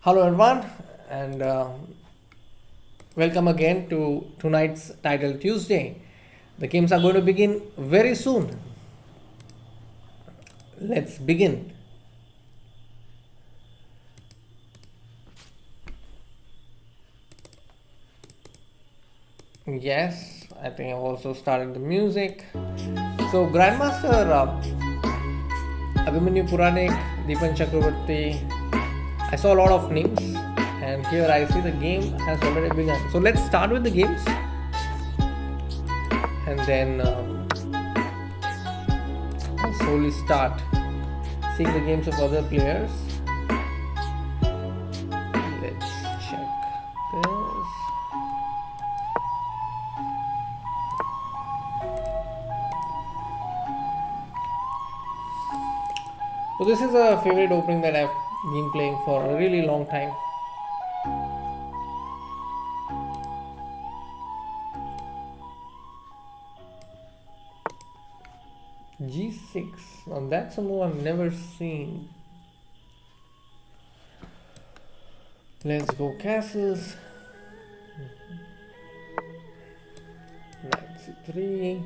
Hello, everyone, and welcome again to tonight's Title Tuesday. The games are going to begin very soon. Let's begin. Yes, I think I've also started the music. So, Grandmaster Abhimanyu Puranik, Deepan Chakravarti, I saw a lot of names, and here I see the game has already begun. So, let's start with the games and then slowly start seeing the games of other players. Let's check this. So this is a favorite opening that I've been playing for a really long time. G6. Now that's a move I've never seen. Let's go castles. Knight C3.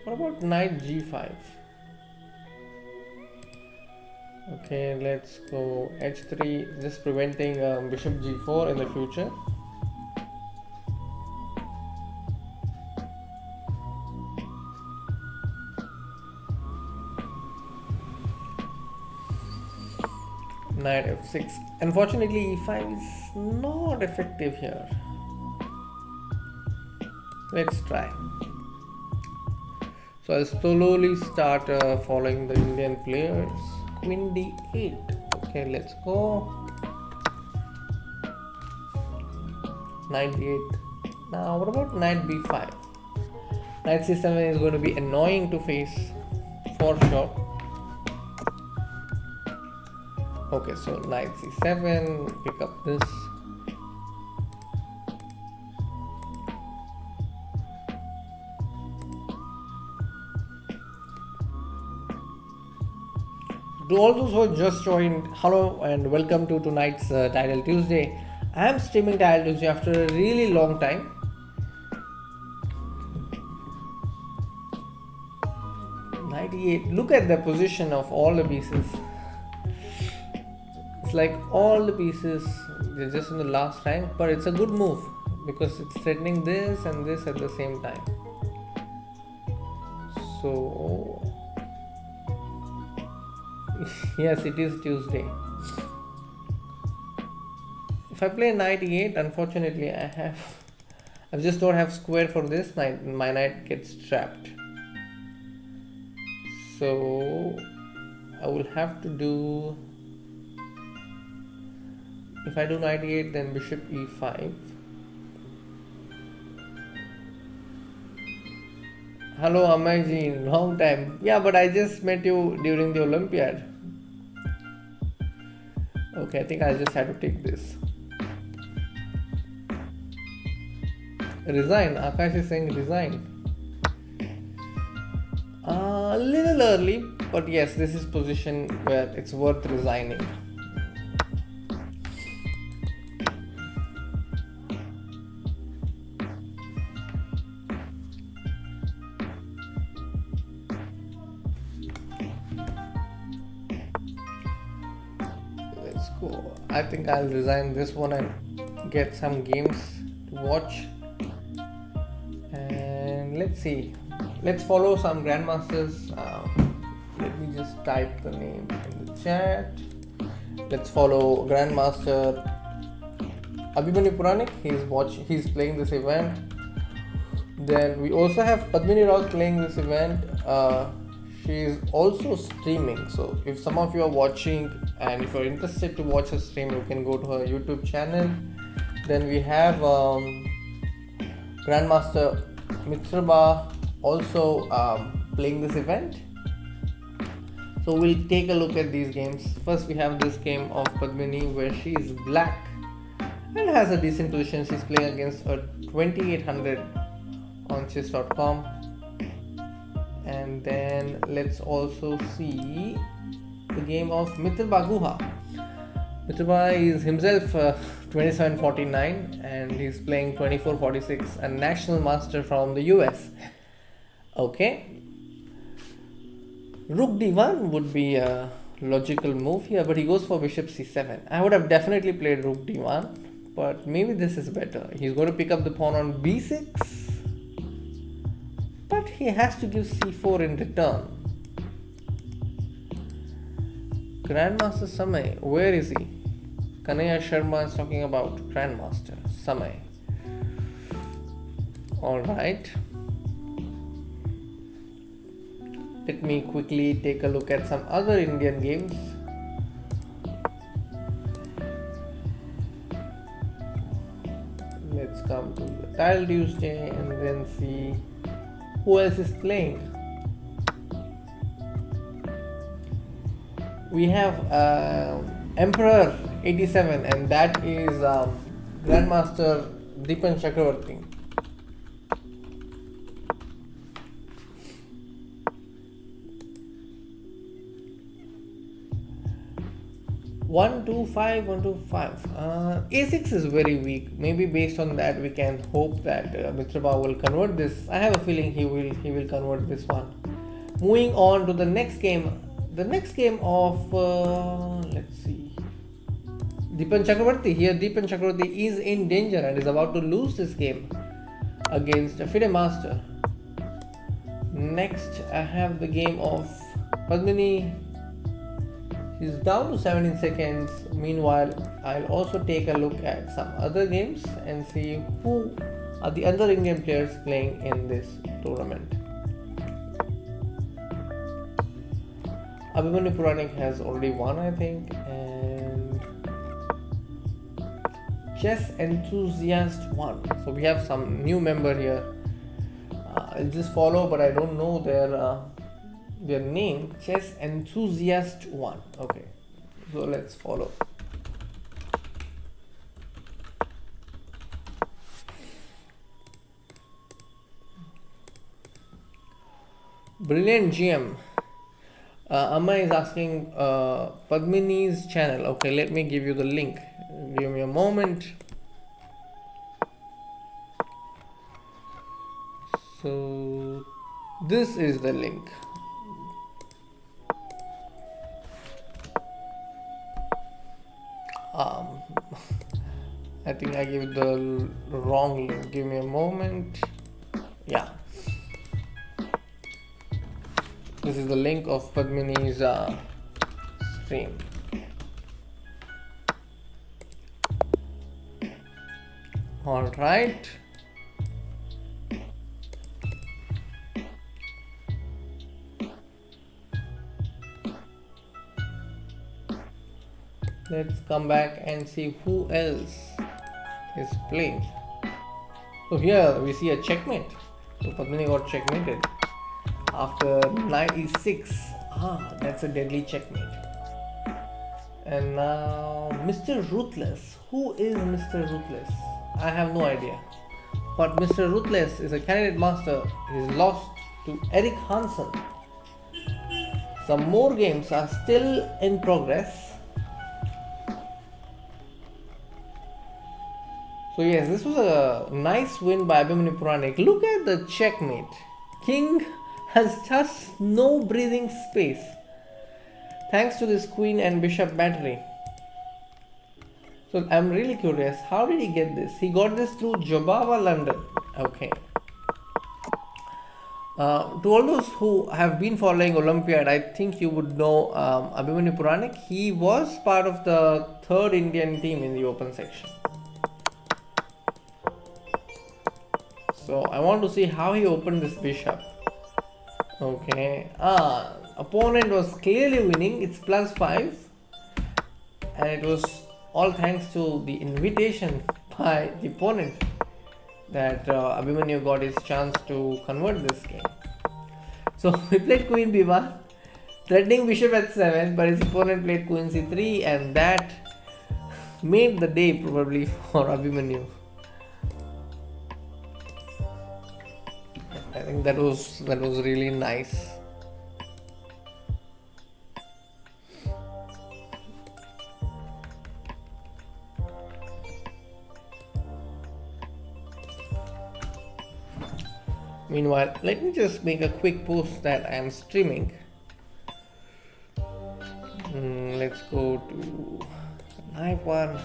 What about knight G5? Okay, let's go H3, just preventing bishop G4 in the future. Knight F6. Unfortunately, E5 is not effective here. Let's try. So I'll slowly start following the Indian players. Queen D8. Okay, let's go. Knight D8. Now, what about Knight B5? Knight C7 is going to be annoying to face for sure. Okay, so Knight C7. Pick up this. To all those who just joined, hello and welcome to tonight's Title Tuesday. I am streaming Title Tuesday after a really long time. Knight E8. Look at the position of all the pieces. It's like all the pieces, they're just in the last rank, but it's a good move because it's threatening this and this at the same time. So yes, it is Tuesday. If I play knight e8, unfortunately I just don't have square for this knight. My knight gets trapped. So I will have to do, if I do knight e8, then bishop e5. Hello Amai, long time. Yeah, but I just met you during the Olympiad. Okay, I think I just had to take this. Resign. Akash is saying resign. A little early, but yes, this is position where it's worth resigning. I think I'll resign this one and get some games to watch. And let's see. Let's follow some grandmasters. Let me just type the name in the chat. Let's follow Grandmaster Abhimanyu Puranik. He's playing this event. Then we also have Padmini Rao playing this event. She is also streaming. So if some of you are watching and if you're interested to watch her stream, you can go to her YouTube channel. Then we have Grandmaster Mitraba also playing this event. So we'll take a look at these games. First we have this game of Padmini where she is black and has a decent position. She's playing against a 2800 on chess.com. And then let's also see the game of Mitrba Guha. Mitrba is himself 2749 and he's playing 2446, a national master from the US. Okay. Rook d1 would be a logical move here, but he goes for bishop c7. I would have definitely played rook d1, but maybe this is better. He's going to pick up the pawn on b6, but he has to give c4 in return. Grandmaster Samay, where is he? Kanaya Sharma is talking about Grandmaster Samay. Alright. Let me quickly take a look at some other Indian games. Let's come to the Tile Tuesday and then see who else is playing. We have Emperor 87 and that is Grandmaster Deepan Chakravarti. One, two, five. A6 is very weak. Maybe based on that we can hope that Mitrba will convert this. I have a feeling he will convert this one. Moving on to the next game. The next game of let's see, Deepan Chakravarti. Here Deepan Chakravarti is in danger and is about to lose this game against a FIDE master. Next I have the game of Padmini. He's down to 17 seconds. Meanwhile, I'll also take a look at some other games and see who are the other Indian players playing in this tournament. Abhimanyu Puranik has already won, I think, and Chess Enthusiast won. So we have some new member here. I'll just follow, but I don't know their name. Chess Enthusiast 1. Okay, so let's follow. Brilliant GM. Amma is asking Padmini's channel. Okay, let me give you the link. Give me a moment. So this is the link. I think I gave the wrong link. Give me a moment. Yeah. This is the link of Padmini's stream. All right. Let's come back and see who else is playing. So here we see a checkmate. So Padmini got checkmated after knight e6. That's a deadly checkmate. And now Mr. Ruthless. Who is Mr. Ruthless? I have no idea. But Mr. Ruthless is a candidate master. He's lost to Eric Hansen. Some more games are still in progress. So yes, this was a nice win by Abhimanyu Puranik. Look at the checkmate. King has just no breathing space thanks to this queen and bishop battery. So I'm really curious, how did he get this? He got this through Jobava London. Okay. To all those who have been following Olympiad, I think you would know Abhimanyu Puranik. He was part of the third Indian team in the open section. So I want to see how he opened this bishop. Okay. Opponent was clearly winning. It's +5. And it was all thanks to the invitation by the opponent that Abhimanyu got his chance to convert this game. So he played Queen b1, threatening bishop at 7, but his opponent played Queen c3, and that made the day probably for Abhimanyu. I think that was really nice. Meanwhile, let me just make a quick post that I am streaming. Let's go to live one.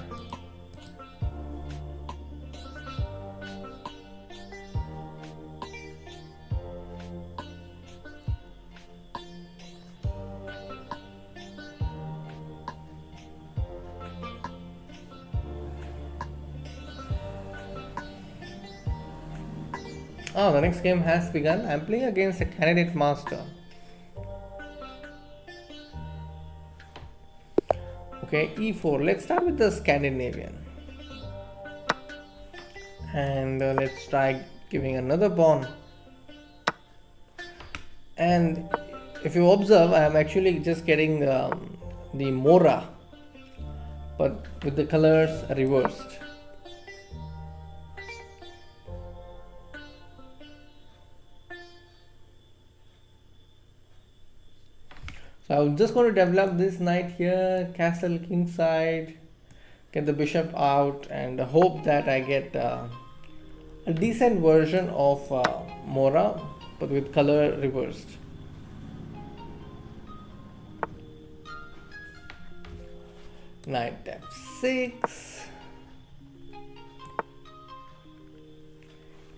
Oh, the next game has begun. I'm playing against a candidate master. Okay, e4. Let's start with the Scandinavian. And let's try giving another pawn. And if you observe, I am actually just getting the Mora, but with the colors reversed. So I'm just going to develop this knight here, castle kingside, get the bishop out, and hope that I get a decent version of Mora, but with color reversed. Knight f6,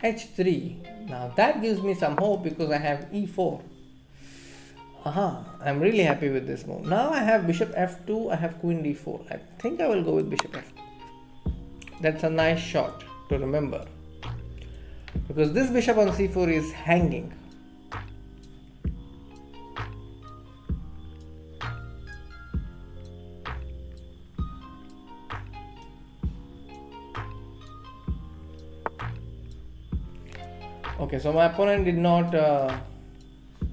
h3. Now that gives me some hope because I have e4. I'm really happy with this move. Now I have bishop f2, I have queen d4. I think I will go with bishop f2. That's a nice shot to remember, because this bishop on c4 is hanging. Okay, so my opponent did not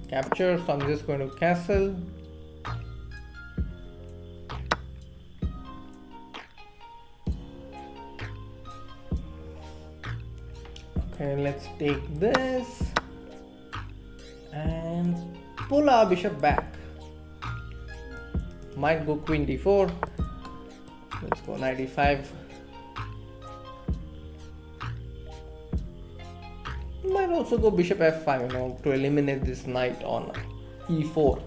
capture, so I'm just going to castle. Okay, let's take this and pull our bishop back. Might go queen d4. Let's go knight e5. Might also go bishop f5, to eliminate this knight on e4.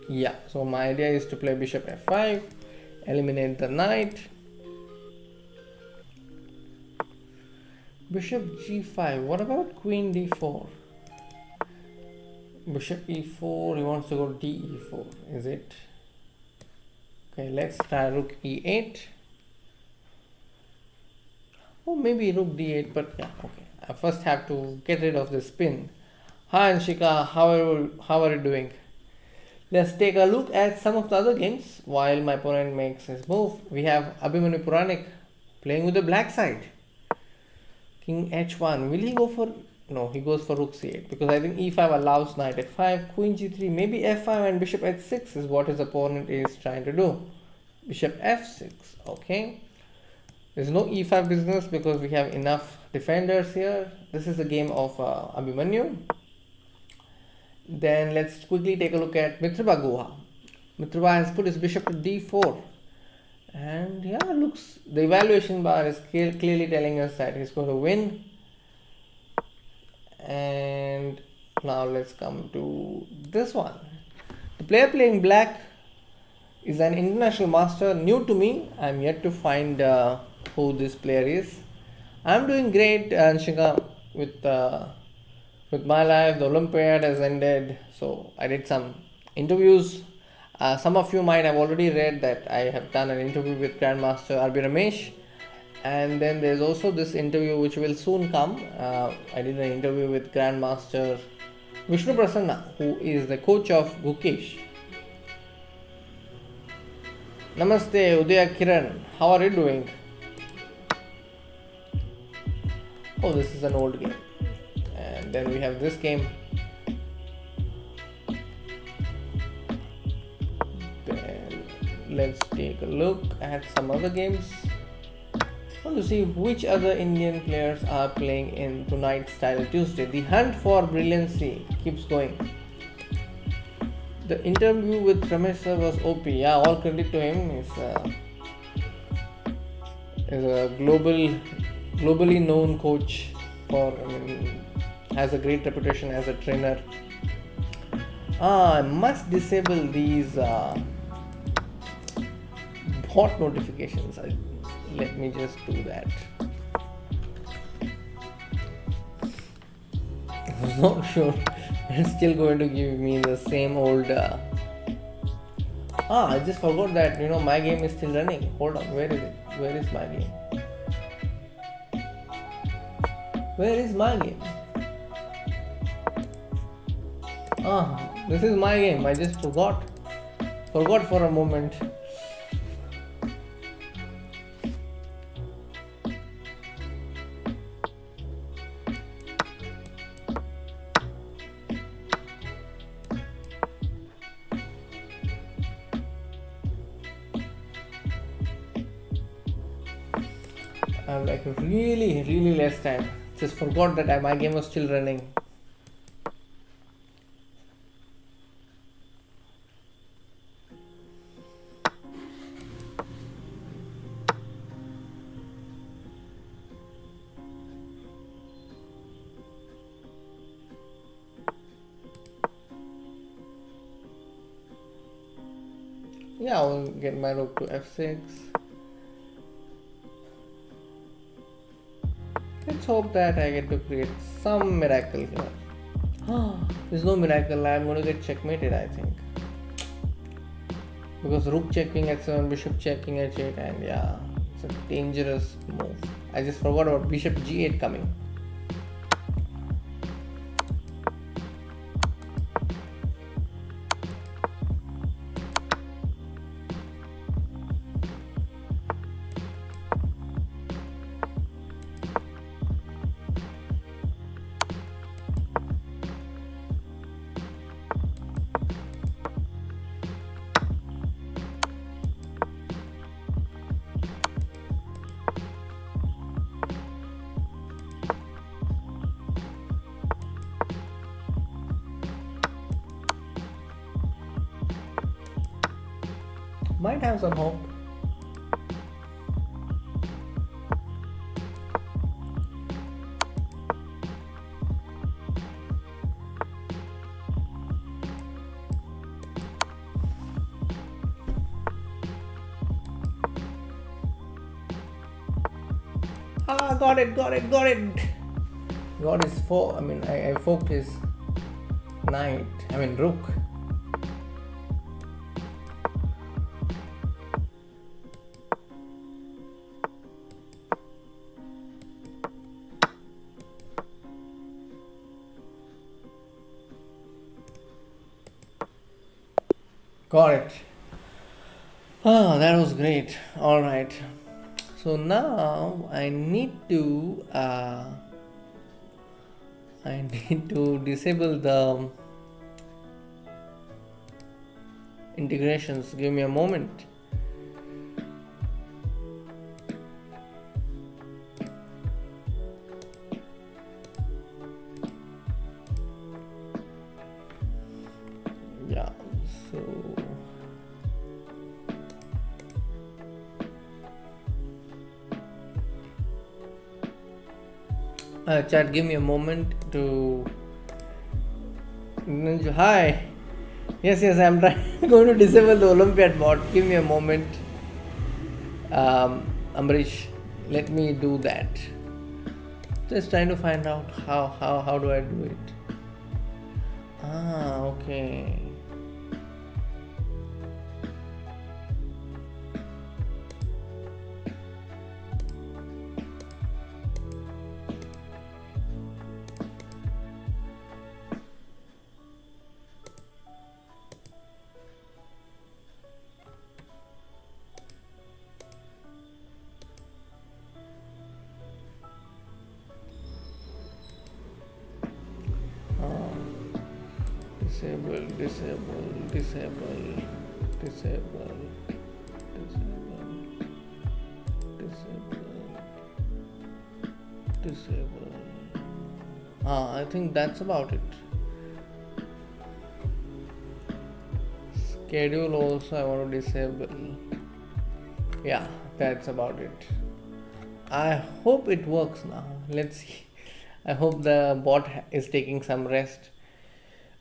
Yeah, so my idea is to play bishop f5, eliminate the knight. Bishop g5. What about queen d4? Bishop e4. He wants to go de4. Is it? Okay, let's try rook e8. Or maybe rook d8. But yeah, okay. I first have to get rid of this pin. Hi Anshika, how are you doing? Let's take a look at some of the other games while my opponent makes his move. We have Abhimanyu Puranik playing with the black side. King h1. Will he go for... No, he goes for rook c8 because I think e5 allows knight f5, queen g3, maybe f5 and bishop h6 is what his opponent is trying to do. Bishop f6. Okay. There's no e5 business because we have enough defenders here. This is the game of Abhimanyu. Then let's quickly take a look at Mitrabha Guha. Mitrabha has put his bishop to d4. And yeah, looks, the evaluation bar is clearly telling us that he's going to win. And now let's come to this one. The player playing black is an international master, new to me. I'm yet to find who this player is. I'm doing great, Anshika, with my life. The Olympiad has ended, so I did some interviews. Some of you might have already read that I have done an interview with Grandmaster R.B. Ramesh, and then there's also this interview which will soon come. I did an interview with Grandmaster Vishnu Prasanna, who is the coach of Gukesh. Namaste Udaya Kiran, how are you doing? Oh, this is an old game. And then we have this game. Then let's take a look at some other games. Want to see which other Indian players are playing in tonight's Title Tuesday. The hunt for brilliancy keeps going. The interview with Ramesh sir was OP. Yeah, all credit to him. Is a globally known coach has a great reputation as a trainer. I must disable these bot notifications. Let me just do that. I was not sure. It's still going to give me the same old. I just forgot that my game is still running. Hold on, where is it? Where is my game? Where is my game? This is my game. I just forgot for a moment. I have like really less time. Just forgot that my game was still running. Yeah, I'll get my rook to f6. Let's hope that I get to create some miracle here. There's no miracle. I'm going to get checkmated, I think. Because rook checking h7, bishop checking h8, and yeah, it's a dangerous move. I just forgot about bishop g8 coming. Might have some hope. Got it. Got his I forked his rook. Got it. That was great. All right. So now I need to disable the integrations. Give me a moment. Yeah. So. Chat, give me a moment to. Hi. Yes, I'm going to disable the Olympiad bot. Give me a moment. Amrish, let me do that. Just trying to find out how do I do it. Okay. Disable, disable, disable, disable, disable, disable, disable. I think that's about it. Schedule also I want to disable. Yeah, that's about it. I hope it works now. Let's see. I hope the bot is taking some rest.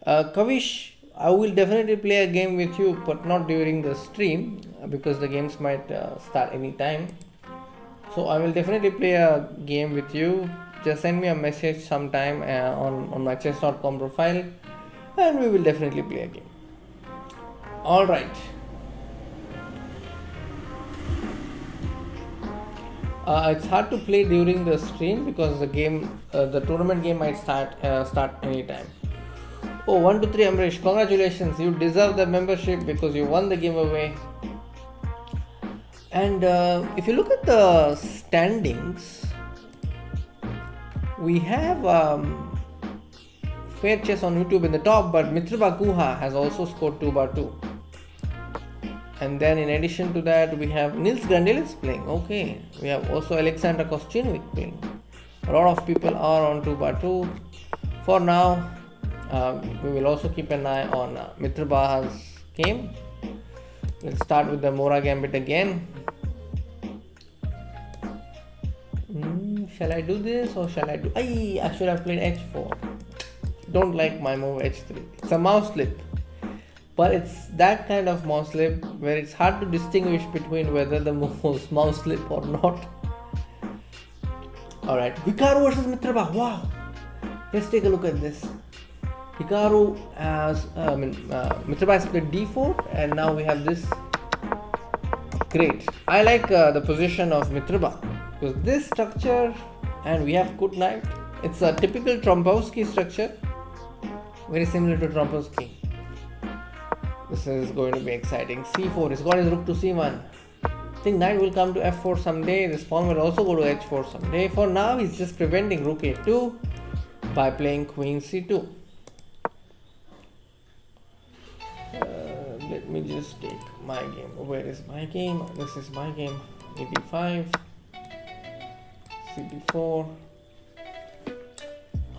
Kavish, I will definitely play a game with you, but not during the stream because the games might start anytime. So I will definitely play a game with you. Just send me a message sometime on my chess.com profile and we will definitely play a game. Alright. It's hard to play during the stream because the tournament game might start anytime. Oh, 1, 2, 3 Amrish, congratulations, you deserve the membership because you won the giveaway. And if you look at the standings, we have Fair Chess on YouTube in the top, but Mitrba Guha has also scored 2/2. And then in addition to that, we have Nils Grandelis playing. Okay, we have also Alexander Kostinwik playing. A lot of people are on 2/2. For now, we will also keep an eye on Mitrba's game. Let's start with the Mora Gambit again. Shall I do this or shall I do... I should have played H4. Don't like my move H3. It's a mouse slip. But it's that kind of mouse slip where it's hard to distinguish between whether the move was mouse slip or not. Alright, Hikaru versus Mitrba. Wow! Let's take a look at this. Hikaru has... Mitrba has played D4 and now we have this. Great. I like the position of Mitrba because this structure, and we have good knight. It's a typical Trompowsky structure. Very similar to Trompowsky. This is going to be exciting. C4, he's got his rook to C1. I think knight will come to F4 someday. This pawn will also go to H4 someday. For now, he's just preventing rook A2 by playing queen C2. Let me just take my game. Where is my game? This is my game. E5, CD4.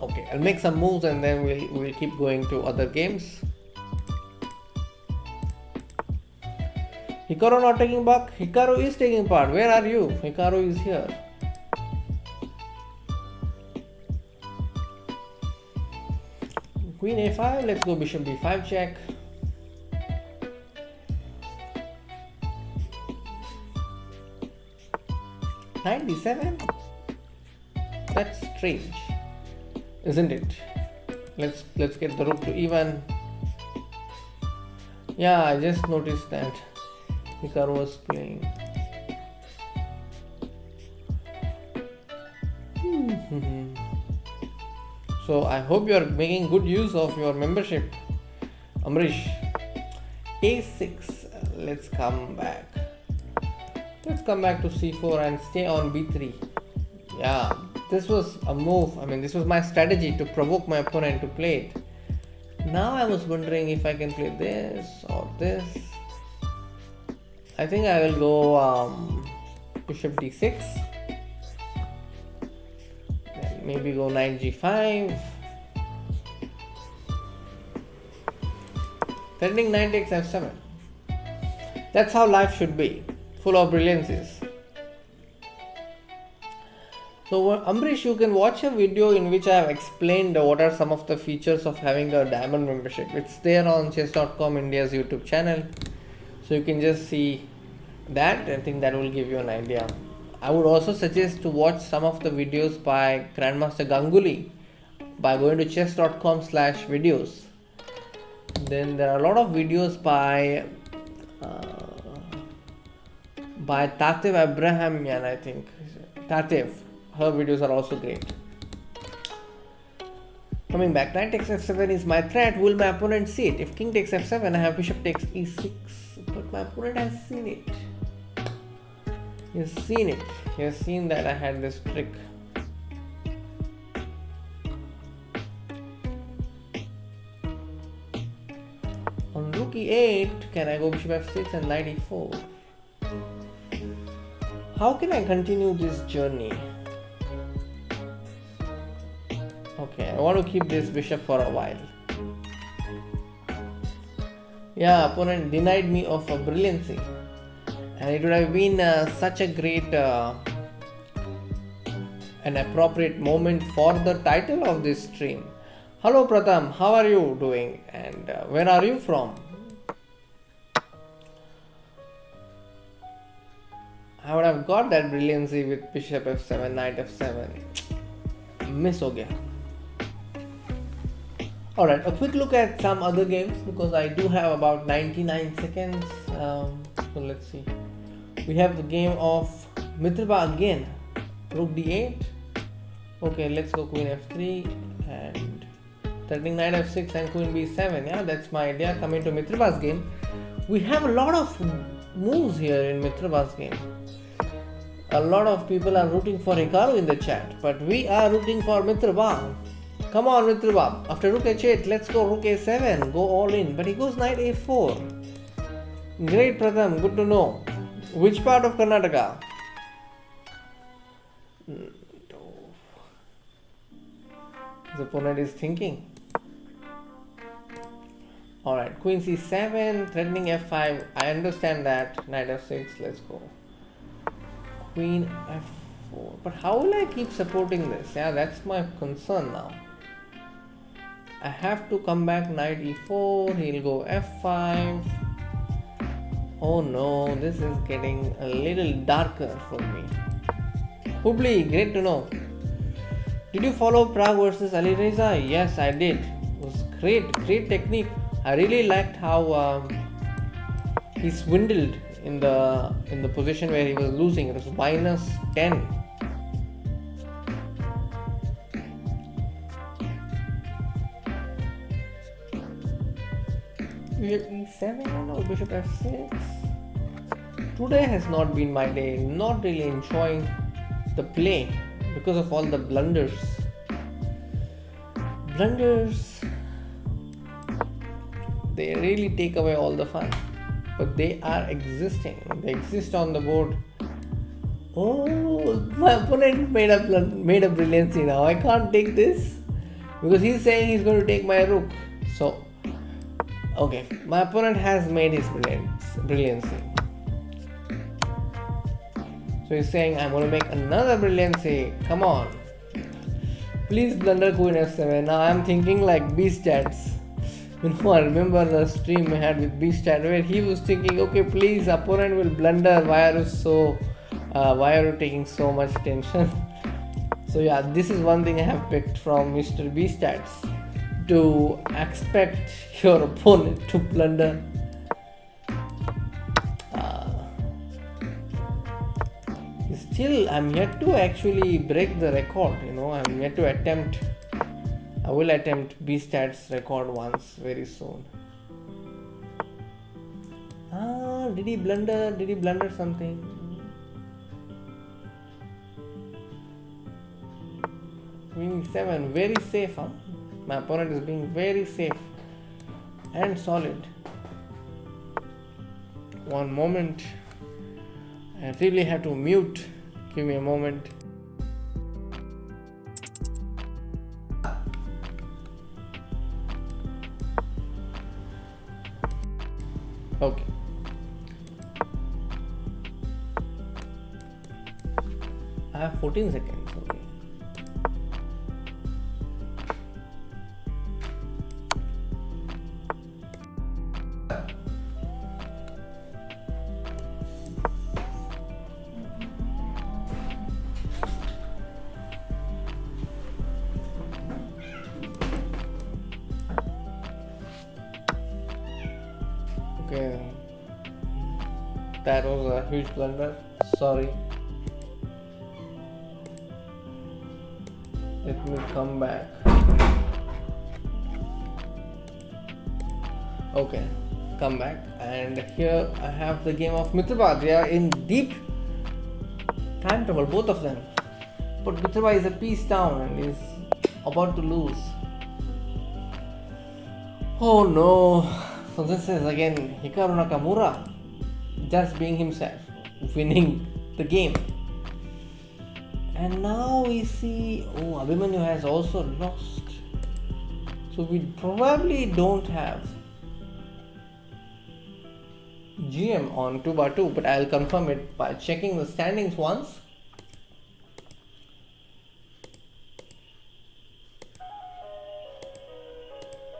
Okay, I'll make some moves and then we'll keep going to other games. Hikaru not taking back. Hikaru is taking part. Where are you? Hikaru is here. Queen A5. Let's go bishop B5 check. Knight D7. That's strange, isn't it? Let's get the rook to E1. Yeah, I just noticed that Hikaru was playing. So I hope you are making good use of your membership, Amrish. A6. Let's come back. Let's come back to C4 and stay on B3. Yeah, this was a move. I mean, this was my strategy to provoke my opponent to play it. Now I was wondering if I can play this or this. I think I will go bishop D6. Then maybe go knight G5. Threatening knight takes F7. That's how life should be. Full of brilliancies. So Amrish, you can watch a video in which I have explained what are some of the features of having a diamond membership. It's there on chess.com India's YouTube channel. So you can just see that. I think that will give you an idea. I would also suggest to watch some of the videos by Grandmaster Ganguly by going to chess.com/videos. Then there are a lot of videos by Tatev Abrahamian, I think. Tatev. Her videos are also great. Coming back, knight takes F7 is my threat. Will my opponent see it? If king takes F7, I have bishop takes E6. But my opponent has seen it. He has seen it. He has seen that I had this trick. rook e8. Can I go bishop f6 and knight e4? How can I continue this journey? Okay, I want to keep this bishop for a while. Yeah, opponent denied me of a brilliancy. And it would have been such a great an appropriate moment for the title of this stream. Hello Pratham, how are you doing and where are you from? I would have got that brilliancy with bishop f7, knight f7. Miss ho gaya. Alright, a quick look at some other games because I do have about 99 seconds. So let's see. We have the game of Mitrba again. Rook d8. Okay, let's go queen f3 and threatening knight f6 and queen b7. Yeah, that's my idea. Coming to Mitrba's game. We have a lot of moves here in Mitrba's game. A lot of people are rooting for Hikaru in the chat, but we are rooting for Mitrba. Come on Mitrba. After rook h8, let's go rook a7. Go all in. But he goes knight a4. Great Pratham, good to know. Which part of Karnataka? His opponent is thinking. Alright, queen c7, threatening f5. I understand that. Knight f6, let's go. Queen f4. But how will I keep supporting this? Yeah, that's my concern now. I have to come back knight e4. He'll go f5. Oh no, this is getting a little darker for me. Hubli, great to know. Did you follow Prague versus Ali Reza? Yes, I did. It was great technique. I really liked how he swindled in the position where he was losing. It was -10. Bishop e7 or bishop f6. Today has not been my day. Not really enjoying the play because of all the blunders. They really take away all the fun. But they are existing. They exist on the board. Oh, my opponent made a brilliancy now. I can't take this because he's saying he's going to take my rook. So, okay, my opponent has made his brilliancy. So he's saying I'm going to make another brilliancy. Come on. Please blunder queen f7. Now I'm thinking like B-stats. I remember the stream I had with B-stat where he was thinking, okay, please, opponent will blunder. Why are you taking so much tension? So yeah, this is one thing I have picked from Mr. B-stats, to expect your opponent to blunder. Still, I'm yet to actually break the record. I'm yet to attempt. I will attempt B-stats record once very soon. Did he blunder? Did he blunder something? Queen 7, very safe, huh? My opponent is being very safe and solid. One moment. I really have to mute. Give me a moment. Okay. I have 14 seconds. Okay. Okay, that was a huge blunder. Sorry. Let me come back. Okay, come back, and here I have the game of Mitrba. They are in deep time trouble, both of them. But Mitrba is a piece down and is about to lose. Oh no. So this is again Hikaru Nakamura just being himself, winning the game. And now we see, Abhimanyu has also lost. So we probably don't have GM on 2x2, but I'll confirm it by checking the standings once.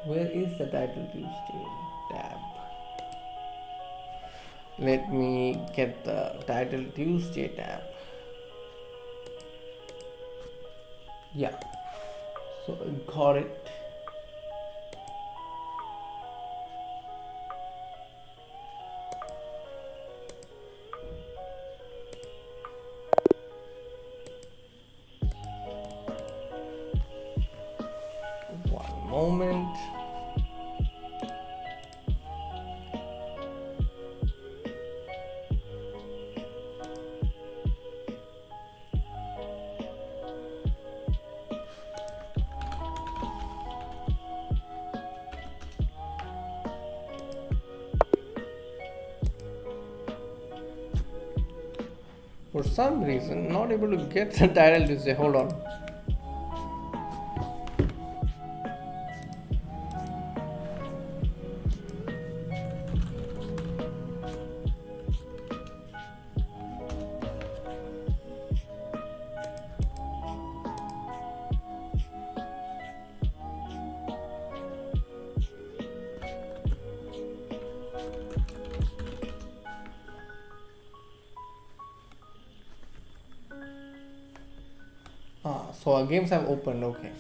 Where is the title Tuesday tab? Let me get the title Tuesday tab. Yeah, so I got it. One moment. For some reason, not able to get the title to say, hold on. So our games have opened, okay.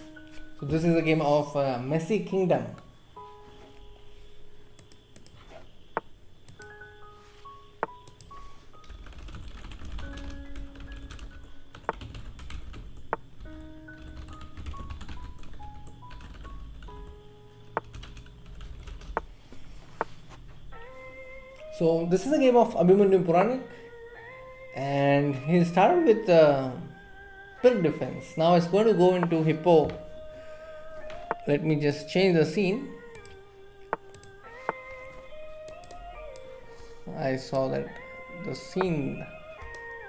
So this is a game of Messi Kingdom. So this is a game of Abhimanyu Puranik, and he started with Pig defense. Now it's going to go into Hippo. Let me just change the scene. I saw that the scene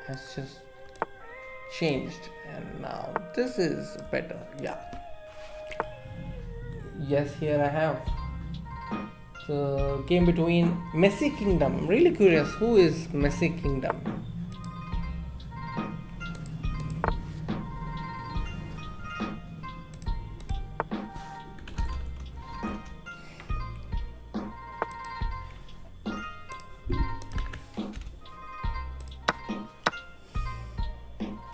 has just changed, and now this is better. Yeah. Yes, here I have the game between Messi Kingdom. I'm really curious, who is Messi Kingdom?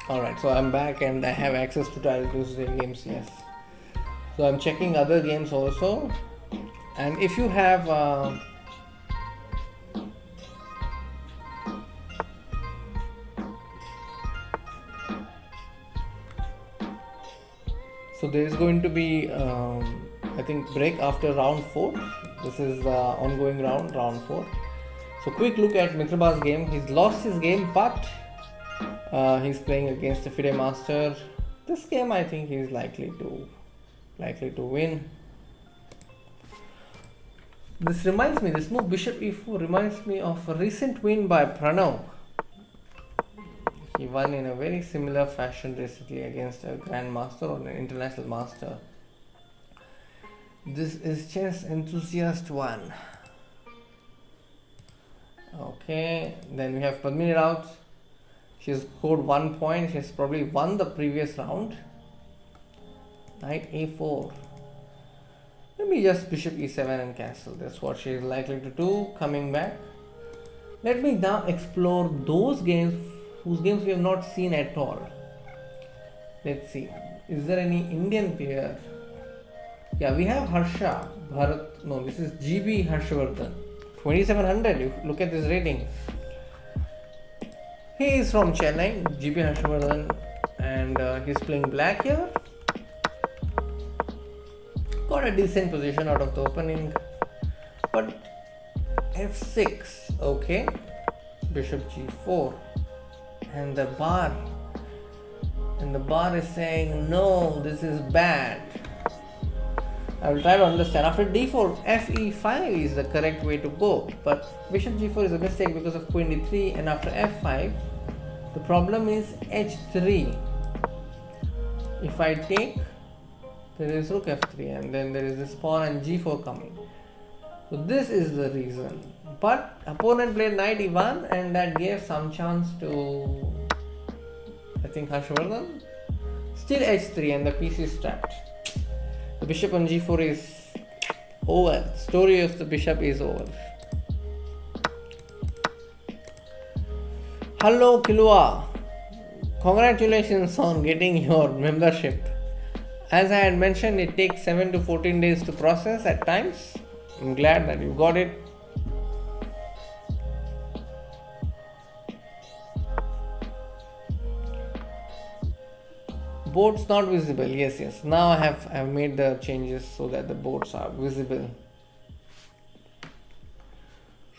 Alright, so I'm back and I have access to Title Tuesday games, yes. So I'm checking other games also. And if you have so there is going to be I think break after round 4. This is the ongoing round 4. So quick look at Mitraba's game. He's lost his game, but he's playing against a FIDE master. This game I think he's likely to win. This move Bishop E4 reminds me of a recent win by Pranav. He won in a very similar fashion recently against a grandmaster or an international master. This is Chess Enthusiast 1. Okay, then we have Padmini Raut. She's scored 1 point. She's probably won the previous round. Knight A4. Let me just Bishop E7 and castle. That's what she is likely to do. Coming back. Let me now explore those games whose games we have not seen at all. Let's see. Is there any Indian player? Yeah, we have Harsha Bharat. No, this is GB Harshavardhan. 2700. You look at this rating. He is from Chennai, GB Harshavardhan, and he's playing black here. Got a decent position out of the opening, but F6, okay, Bishop G4, and the bar is saying no, this is bad. I will try to understand. After d4, fe5 is the correct way to go. But bishop g4 is a mistake because of queen d3, and after f5, the problem is h3. If I take, there is rook f3, and then there is this pawn and g4 coming. So this is the reason. But opponent played knight e1, and that gave some chance to, I think, Harshvardhan. Still h3, and the piece is trapped. The bishop on g4 is over. The story of the bishop is over. Hello Kilua. Congratulations on getting your membership. As I had mentioned, it takes 7 to 14 days to process at times. I'm glad that you got it. Boards not visible. Yes. Now I have made the changes so that the boards are visible.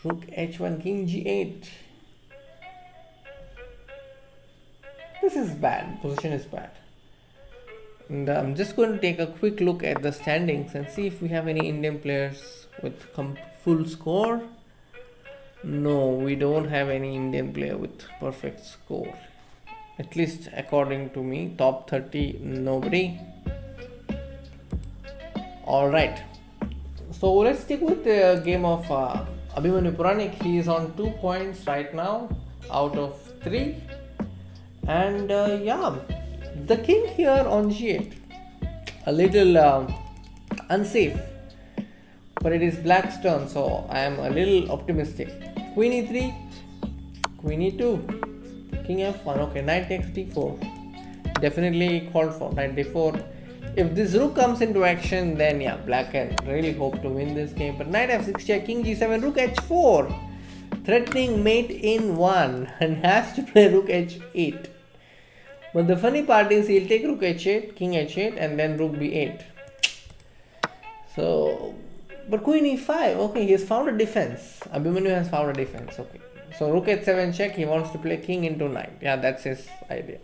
Rook h1, king g8. This is bad. Position is bad. And I'm just going to take a quick look at the standings and see if we have any Indian players with full score. No, we don't have any Indian player with perfect score. At least according to me, top 30, nobody. Alright. So let's stick with the game of Abhimanyu Puranik. He is on 2 points right now out of 3. And the king here on g8. A little unsafe. But it is black's turn, so I am a little optimistic. Queen e3, queen e2. King f1, okay, knight takes d4. Definitely called for knight d4. If this rook comes into action, then yeah, black can really hope to win this game. But knight f6 check, king g7, rook h4. Threatening mate in 1 and has to play rook h8. But the funny part is he'll take rook h8, king h8, and then rook b8. So, but queen e5, okay, he has found a defense. Abhimanyu has found a defense, okay. So rook h7 check, he wants to play king into knight. Yeah, that's his idea.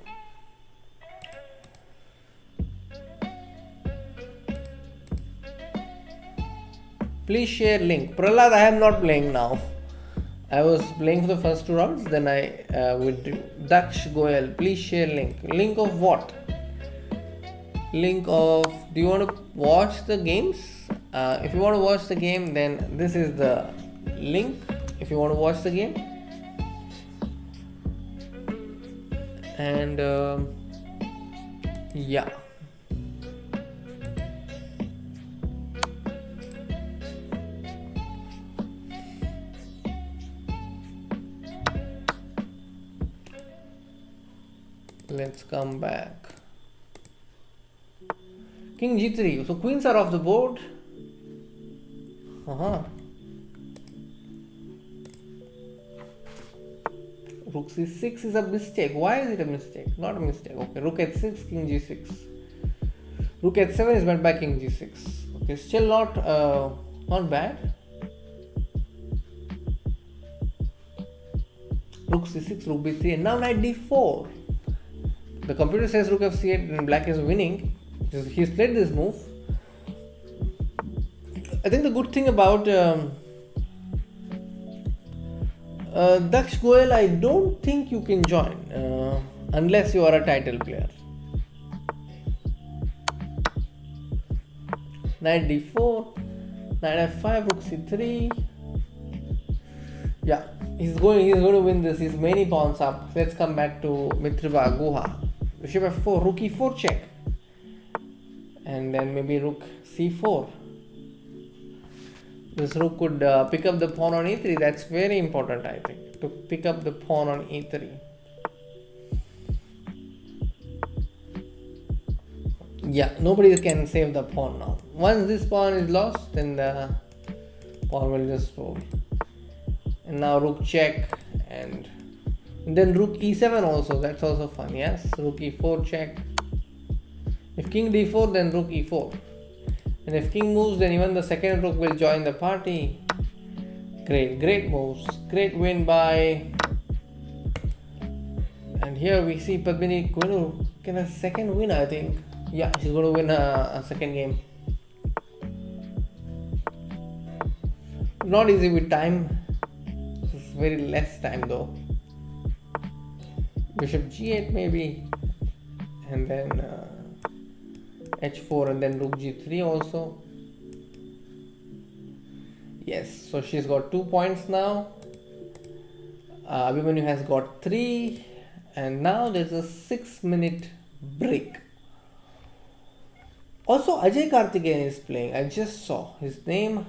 Please share link. Prahlad, I am not playing now. I was playing for the first 2 rounds, then I withdrew. Daksh Goyal, please share link. Link of what? Link of, do you want to watch the games? If you want to watch the game, then this is the link. If you want to watch the game. And yeah. Let's come back. King g3. So queens are off the board. Rook c6 is a mistake. Why is it a mistake? Not a mistake. Okay, rook h6, king g6. Rook h7 is met by king g6. Okay, still not bad. Rook c6, rook b3, and now knight d4. The computer says rook f8 and black is winning. He's played this move. I think the good thing about Daksh Goyal, I don't think you can join unless you are a title player. Knight d4, knight f5, rook c3. Yeah, he's going to win this. He's many pawns up. Let's come back to Mitriva Guha. Bishop f4, rook e4 check, and then maybe rook c4. This rook could pick up the pawn on e3. That's very important, I think, to pick up the pawn on e3. Yeah, nobody can save the pawn now. Once this pawn is lost, then the pawn will just roll. And now rook check, and then rook e7 also. That's also fun. Yes, rook e4 check. If king d4, then rook e4. And if king moves, then even the second rook will join the party. Great moves. Great win by. And here we see Padmini going to get a second win, I think. Yeah, she's going to win a second game. Not easy with time. It's very less time though. Bishop g8 maybe, and then h4, and then rook g3 also. Yes, so she's got 2 points now. Abhimanyu has got 3, and now there's a 6-minute break. Also, Ajay Karthikeyan is playing. I just saw his name.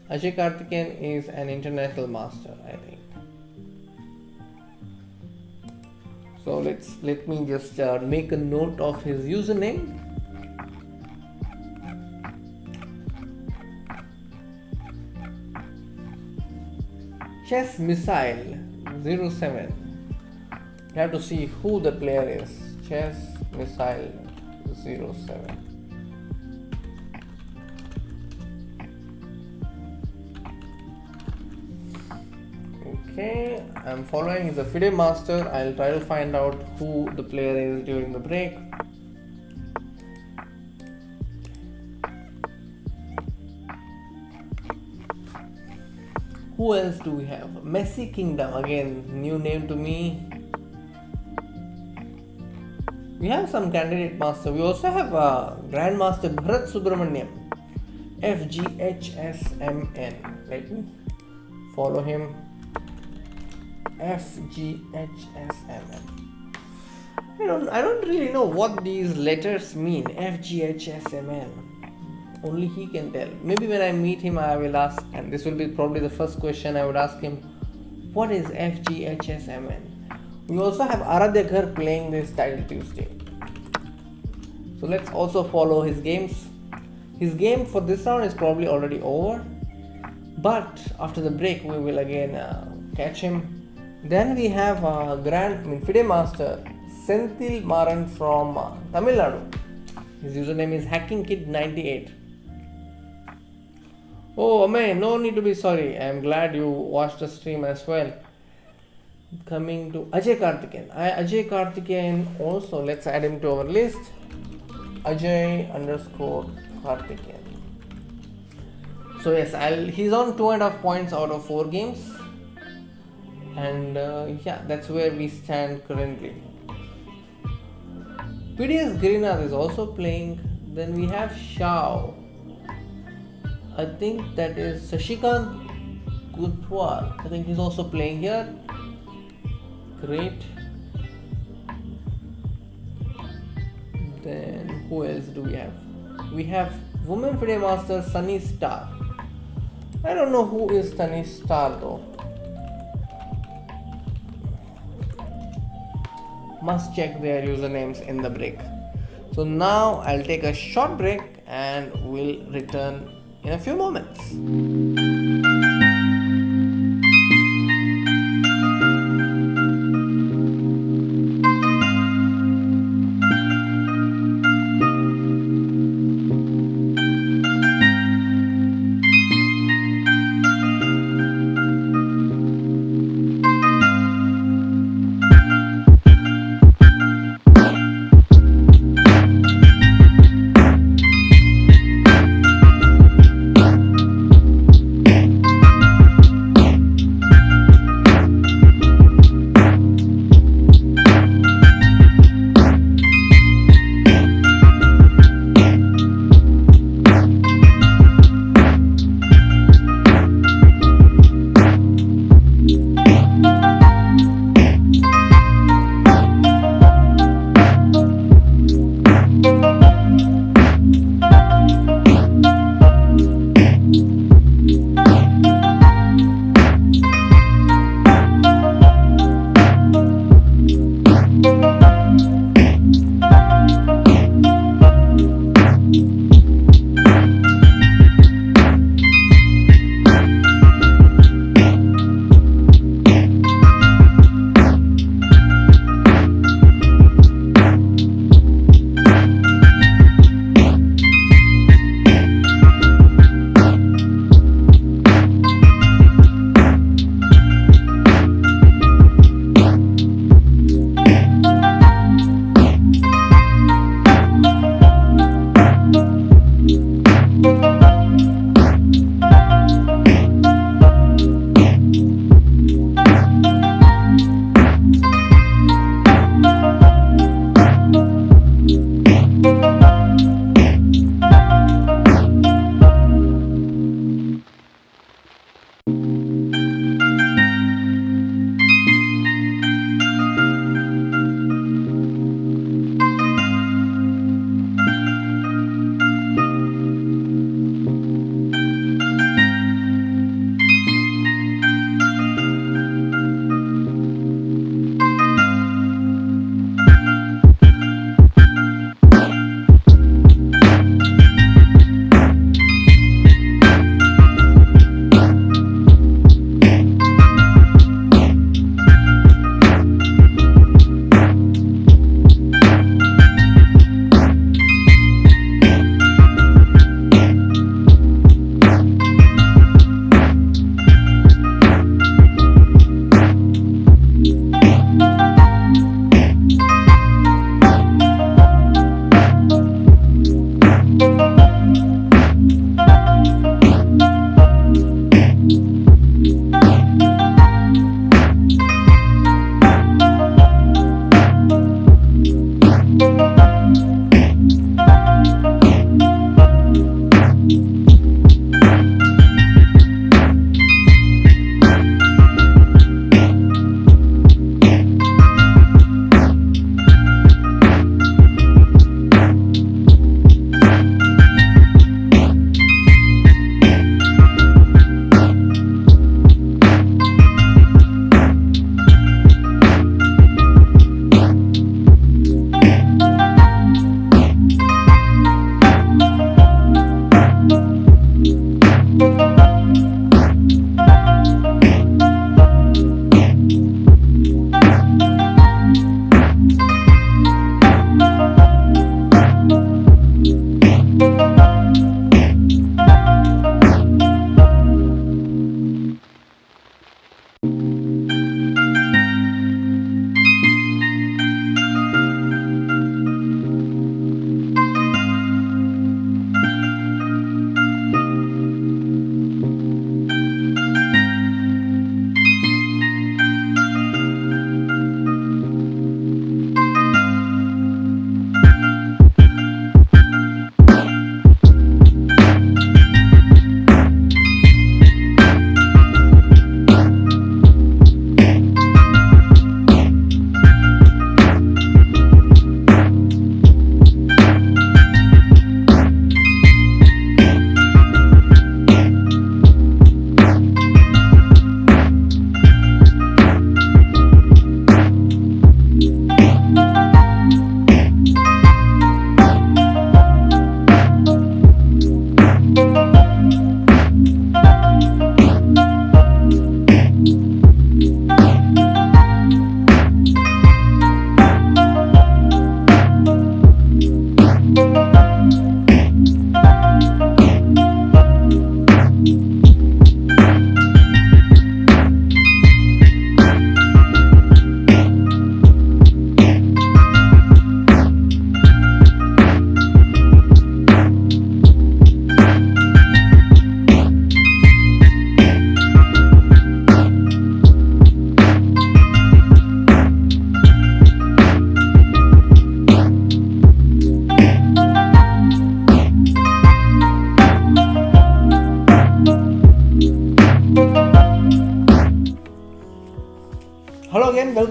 Ajay Karthikeyan is an international master, I think. So let me just make a note of his username. Chess Missile 07. You have to see who the player is. Chess Missile 07. Okay, I'm following. He's a FIDE master. I'll try to find out who the player is during the break. Who else do we have? Messi Kingdom, again, new name to me. We have some candidate master. We also have Grandmaster Bharat Subramaniam, FGHSMN. Let me follow him. FGHSMN. I don't really know what these letters mean. FGHSMN. Only he can tell. Maybe when I meet him, I will ask, and this will be probably the first question I would ask him. What is FGHSMN? We also have Aradhya Ghar playing this Title Tuesday. So let's also follow his games. His game for this round is probably already over, but after the break we will again catch him. Then we have FIDE master Senthil Maran from Tamil Nadu. His username is HackingKid98. Oh, Amay, no need to be sorry. I am glad you watched the stream as well. Coming to Ajay Karthikeyan. Ajay Karthikeyan also, let's add him to our list. Ajay_Karthikeyan. So yes, he's on 2.5 points out of 4 games. And yeah, that's where we stand currently. PDS Girinath is also playing. Then we have Shao. I think that is Sashikant Gutwal. I think he's also playing here. Great. Then who else do we have? We have Women FIDE Master Sunny Star. I don't know who is Sunny Star though. Must check their usernames in the break. So now I'll take a short break and we'll return in a few moments.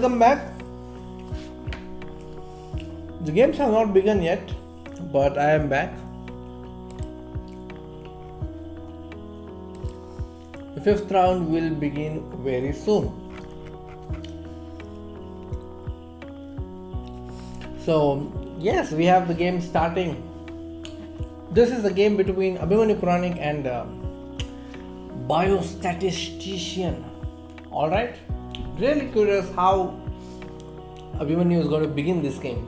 welcome back. The games have not begun yet, but I am back. The fifth round will begin very soon. So, yes, we have the game starting. This is the game between Abhimanyu Puranik and biostatistician. Alright? Really curious how Abhimanyu is going to begin this game.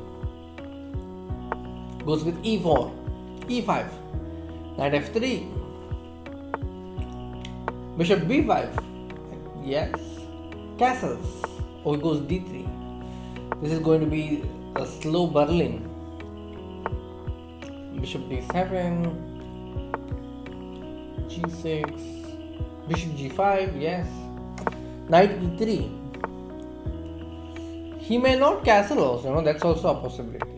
Goes with e4, e5, knight f3, bishop b5, yes, castles. Oh, it goes d3. This is going to be a slow Berlin. Bishop d7, g6, bishop g5, yes, knight e3. He may not castle also, that's also a possibility.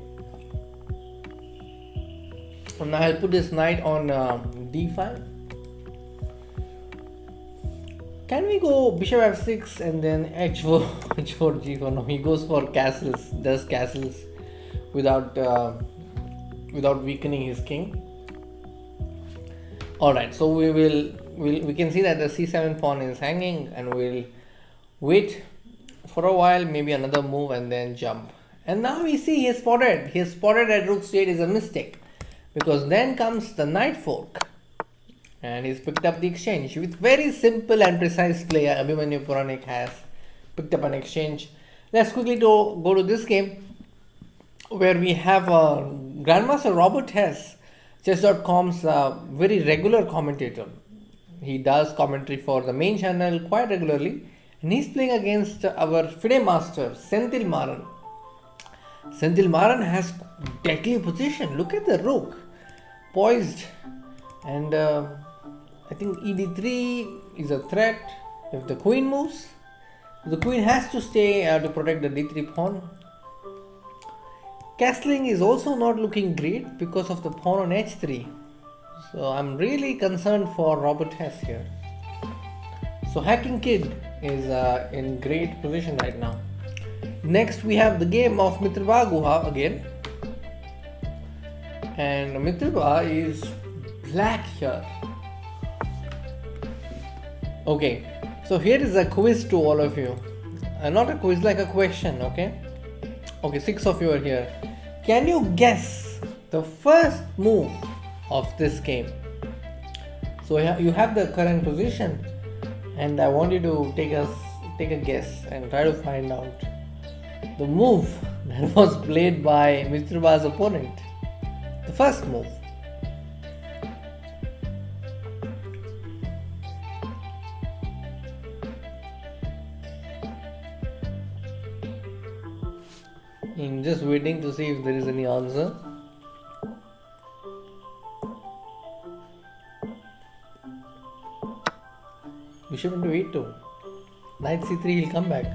So now I'll put this knight on d5. Can we go bishop f6 and then h4, h4, g4? No, he goes for castles, does castles without weakening his king. Alright, so we can see that the c7 pawn is hanging, and we'll wait for a while, maybe another move, and then jump. And now we see he spotted at rook c8 is a mistake, because then comes the knight fork, and he's picked up the exchange. With very simple and precise play, Abhimanyu Puranik has picked up an exchange. Let's quickly go to this game, where we have Grandmaster Robert Hess, chess.com's very regular commentator. He does commentary for the main channel quite regularly, and he's playing against our FIDE master, Senthil Maran. Senthil Maran has deadly position. Look at the rook, poised, and I think ed3 is a threat. If the queen moves, the queen has to stay to protect the d3 pawn. Castling is also not looking great because of the pawn on h3. So I'm really concerned for Robert Hess here. So Hacking Kid is in great position right now. Next we have the game of Mitrba Guha again. And Mitrba is black here. Okay, so here is a quiz to all of you. Not a quiz, like a question, okay? Okay, 6 of you are here. Can you guess the first move of this game? So you have the current position, and I want you to take a guess and try to find out the move that was played by Mitrba's opponent. The first move. I'm just waiting to see if there is any answer. Bishop into e2. Knight c3, he'll come back.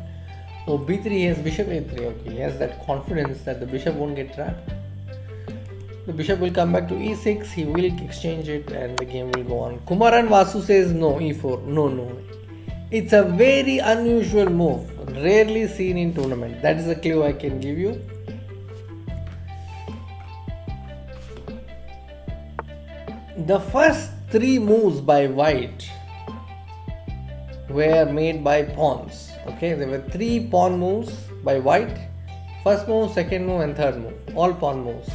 Oh, b3, he has bishop a3. Okay, he has that confidence that the bishop won't get trapped. The bishop will come back to e6. He will exchange it, and the game will go on. Kumaran Vasu says no, e4. No. It's a very unusual move, rarely seen in tournament. That is a clue I can give you. The first 3 moves by white were made by pawns. Okay, there were 3 pawn moves by white. First move, second move, and third move. All pawn moves.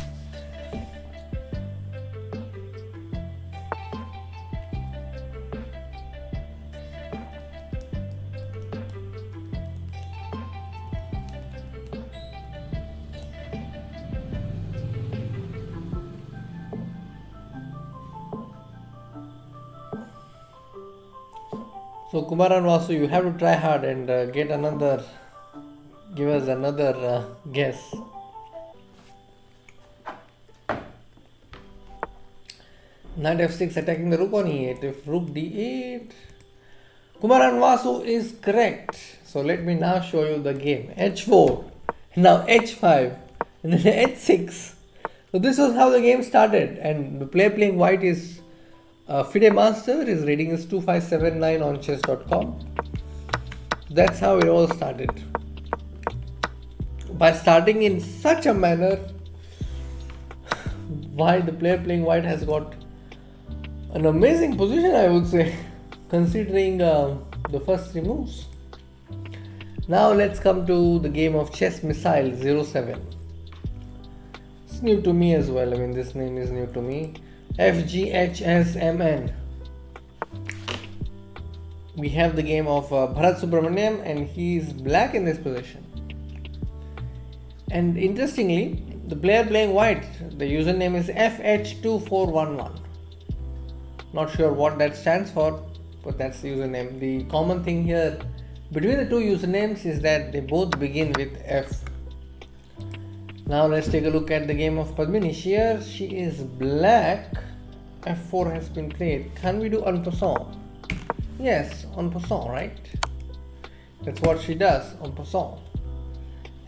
So Kumaran Vasu, you have to try hard and give us another guess. Knight f6 attacking the rook on e8. If rook d8, Kumaran Vasu is correct. So let me now show you the game. h4, now h5, and then h6. So this was how the game started, and the player playing white is FIDE Master. His rating is 2579 on chess.com. That's how it all started. by starting in such a manner. Why the player playing white has got an amazing position, I would say, considering the first three moves. Now let's come to the game of Chess Missile 07. It's new to me as well. I mean, this name is new to me. FGHSMN. We have the game of Bharat Subramaniam, and he is black in this position. And interestingly, the player playing white, the username is FH2411. Not sure what that stands for, but that's the username. The common thing here between the two usernames is that they both begin with F. Now let's take a look at the game of Padmini. Here she is black. F4 has been played. Can we do en passant? Yes, en passant, right? That's what she does, en passant.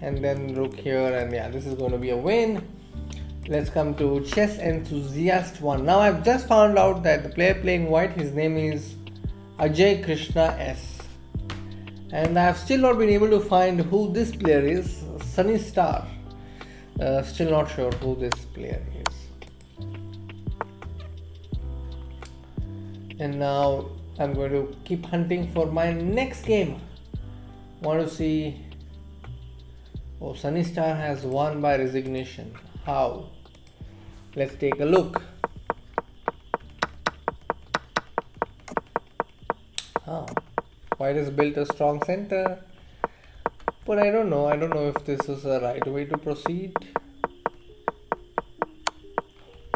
And then rook here, and yeah, this is going to be a win. Let's come to Chess Enthusiast 1. Now I've just found out that the player playing white, his name is Ajay Krishna S. And I've still not been able to find who this player is. Sunny Star. Still not sure who this player is. And now I'm going to keep hunting for my next game. Want to see. Oh, Sunny Star has won by resignation. How? Let's take a look. White has built a strong center, but I don't know if this is the right way to proceed.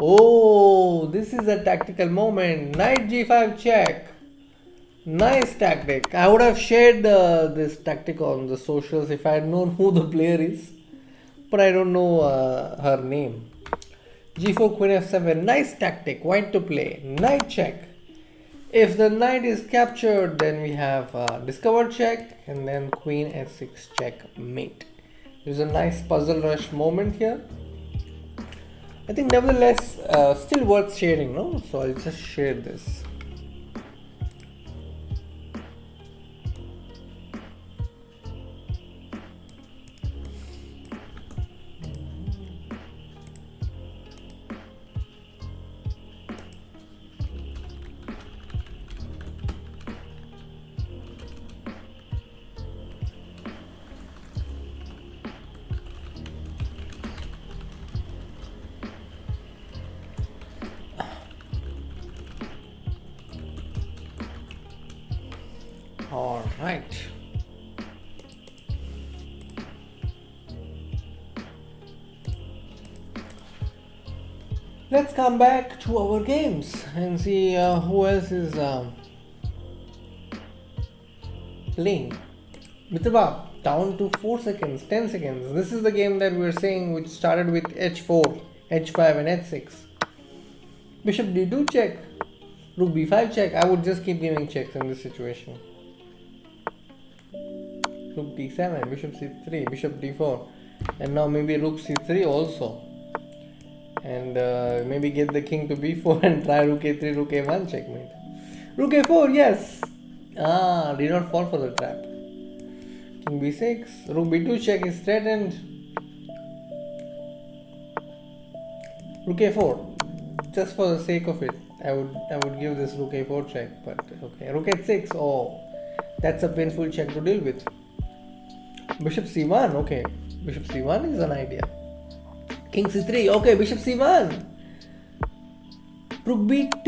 Oh, this is a tactical moment. Knight G5 check. Nice tactic. I would have shared this tactic on the socials if I had known who the player is, but I don't know her name. G4 Queen F7. Nice tactic. White to play. Knight check. If the knight is captured, then we have discovered check, and then Queen F6 check mate. There's a nice puzzle rush moment here. I think nevertheless still worth sharing, no? So I'll just share this. All right. Let's come back to our games and see who else is playing. Mitrba, down to 4 seconds, 10 seconds. This is the game that we were saying, which started with H4, H5 and H6. Bishop D2 check. Rook B5 check. I would just keep giving checks in this situation. Rook D7, Bishop C3, Bishop D4, and now maybe Rook C3 also, and maybe get the king to B4 and try Rook A3, Rook A1 checkmate. Rook A4, yes. Did not fall for the trap. King B6, Rook B2 check is threatened. Rook A4, just for the sake of it, I would give this Rook A4 check, but okay. Rook H6, oh, that's a painful check to deal with. Bishop C1, okay. Bishop C1 is an idea. King C3, okay. Bishop C1. Rook B2.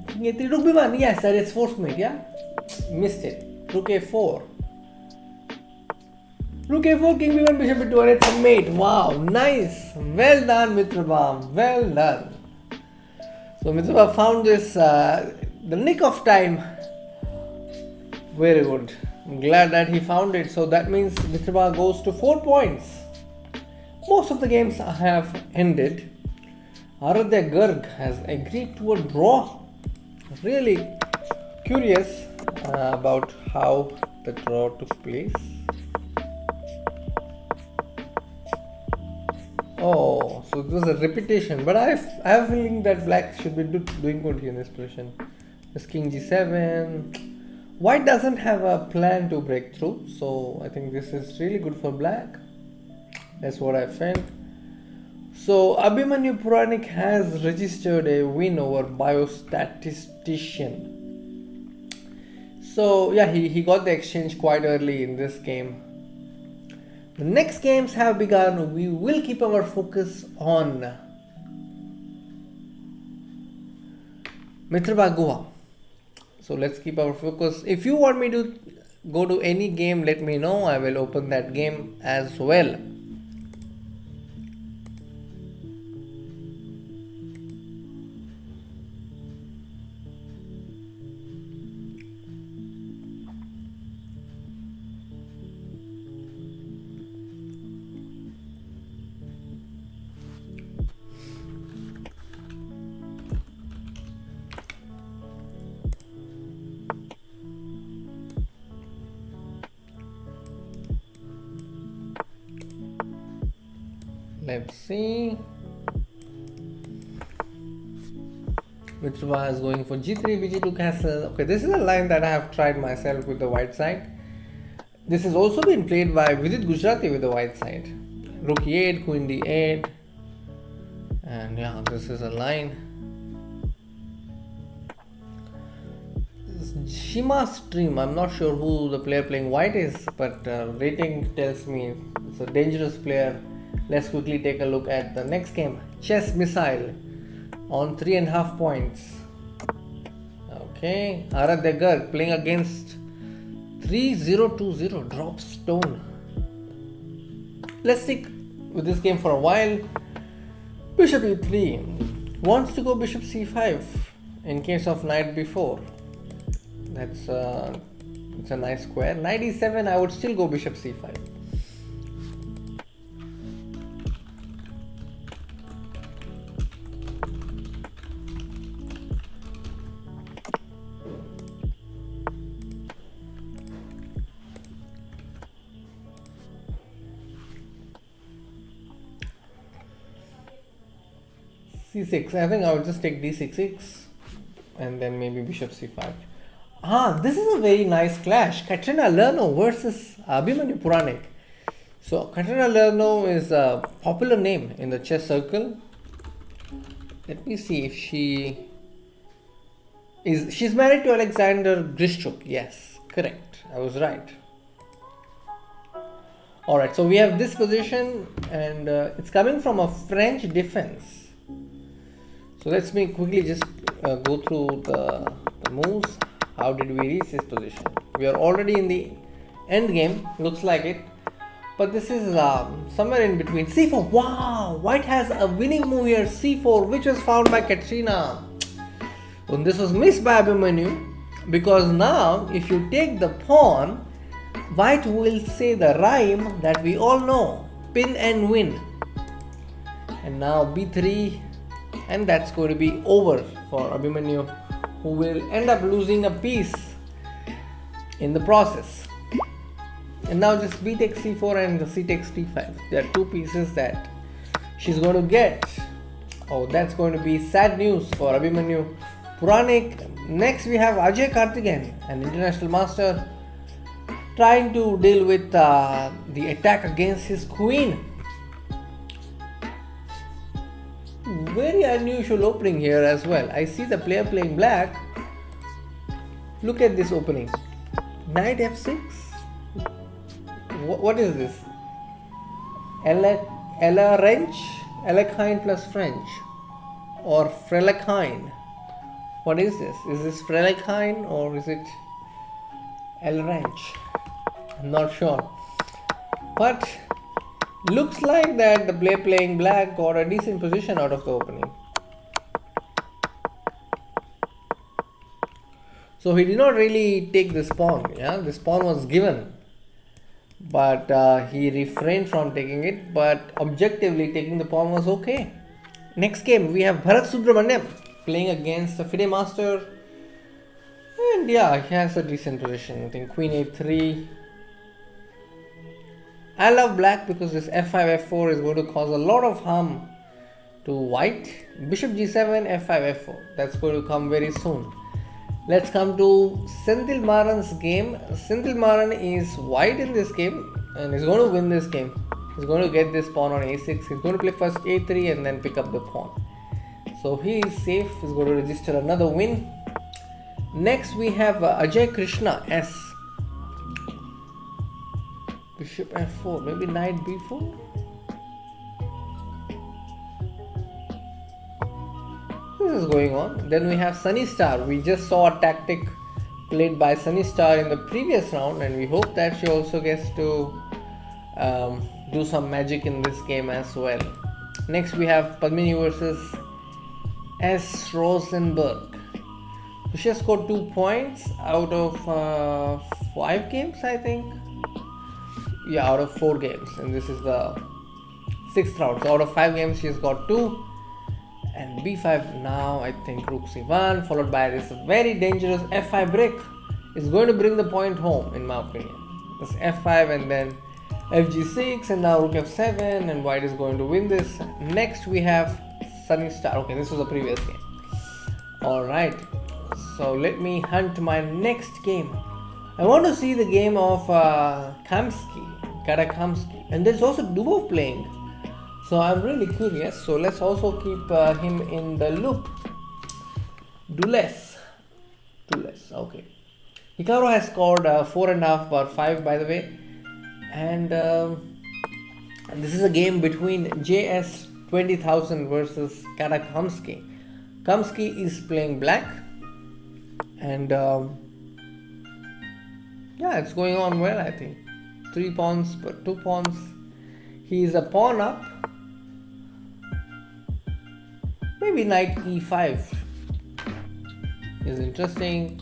King A3, Rook B1. Yes, that is force mate, yeah? Missed it. Rook A4. Rook A4, King B1, Bishop B2, and it's a mate. Wow, nice. Well done, Mitrabam. Well done. So Mitrabam found this the nick of time. Very good. I'm glad that he found it. So that means Mitrabha goes to 4 points. Most of the games have ended. Aradhya Garg has agreed to a draw. Really curious about how the draw took place. Oh, so it was a repetition. But I have a feeling that black should be doing good here in this position. This King G7. White doesn't have a plan to break through, so I think this is really good for black. That's what I felt. So Abhimanyu Puranik has registered a win over biostatistician. So yeah, he got the exchange quite early in this game. The next games have begun. We will keep our focus on Mitrabha Guha. So let's keep our focus. If you want me to go to any game, let me know. I will open that game as well. Let's see. Mitrabha is going for G3, Bg2 castle. Okay, this is a line that I have tried myself with the white side. This has also been played by Vidit Gujarati with the white side. Rook e8, Queen d8. And yeah, this is a line. Shima Stream, I'm not sure who the player playing white is, but rating tells me it's a dangerous player. Let's quickly take a look at the next game. Chess Missile on 3.5 points. Okay, Arad Garg playing against 3020 drop stone. Let's stick with this game for a while. Bishop e3 wants to go bishop c5 in case of knight b4. It's a nice square. Knight e7, I would still go bishop c5. c6. I think I would just take d6 and then maybe bishop c5. This is a very nice clash. Katrina Lerno versus Abhimanyu Puranik. So Katrina Lerno is a popular name in the chess circle. Let me see if she's married to Alexander Grishchuk. Yes, correct. I was right. Alright, so we have this position and it's coming from a French defense. So let's quickly just go through the moves. How did we reach this position? We are already in the end game, looks like it. But this is somewhere in between. c4, wow! White has a winning move here, c4, which was found by Katrina. And this was missed by Abhimanyu, because now if you take the pawn, White will say the rhyme that we all know, pin and win. And now b3, and that's going to be over for Abhimanyu, who will end up losing a piece in the process. And now just b takes c4 and c takes d5. There are two pieces that she's going to get. Oh, that's going to be sad news for Abhimanyu Puranik. Next we have Ajay Karthikeyan, an international master, trying to deal with the attack against his queen. Very unusual opening here as well. I see the player playing black. Look at this opening. Knight f6. What is this? Elekheim plus French, or Frelekheim. What is this? Is this Frelekheim or is it Elrench? I'm not sure. But looks like that the player playing black got a decent position out of the opening. So he did not really take this pawn. Yeah, this pawn was given, but he refrained from taking it. But objectively, taking the pawn was okay. Next game we have Bharat Subramanyam playing against the FIDE master, and yeah, he has a decent position. I think Queen a3. I love black because this f5 f4 is going to cause a lot of harm to white. Bishop g7 f5 f4. That's going to come very soon. Let's come to Senthil Maran's game. Senthil Maran is white in this game and is going to win this game. He's going to get this pawn on a6. He's going to play first a3 and then pick up the pawn. So he is safe. He's going to register another win. Next we have Ajay Krishna S. Bishop f4. Maybe knight b4. This is going on. Then we have Sunny Star. We just saw a tactic played by Sunny Star in the previous round, and we hope that she also gets to do some magic in this game as well. Next we have Padmini versus S. Rosenberg. So she has scored 2 points out of 5 games, I think. Yeah, out of 4 games, and this is the 6th round. So out of 5 games she has got 2. And b5 now, I think rook c1 followed by this very dangerous f5 break is going to bring the point home, in my opinion. This f5 and then fg6 and now rook f7, and white is going to win this. Next we have Sunny Star. Okay, this was the previous game. Alright, so let me hunt my next game. I want to see the game of Karakamsky, and there's also Dubov playing. So I'm really curious. So let's also keep him in the loop. Dules. Okay. Hikaru has scored 4.5 bar 5, by the way. And this is a game between JS 20,000 versus Karakamsky. Kamsky is playing black. And yeah, it's going on well, I think. 3 pawns, but 2 pawns. He is a pawn up. Maybe knight e5 is interesting.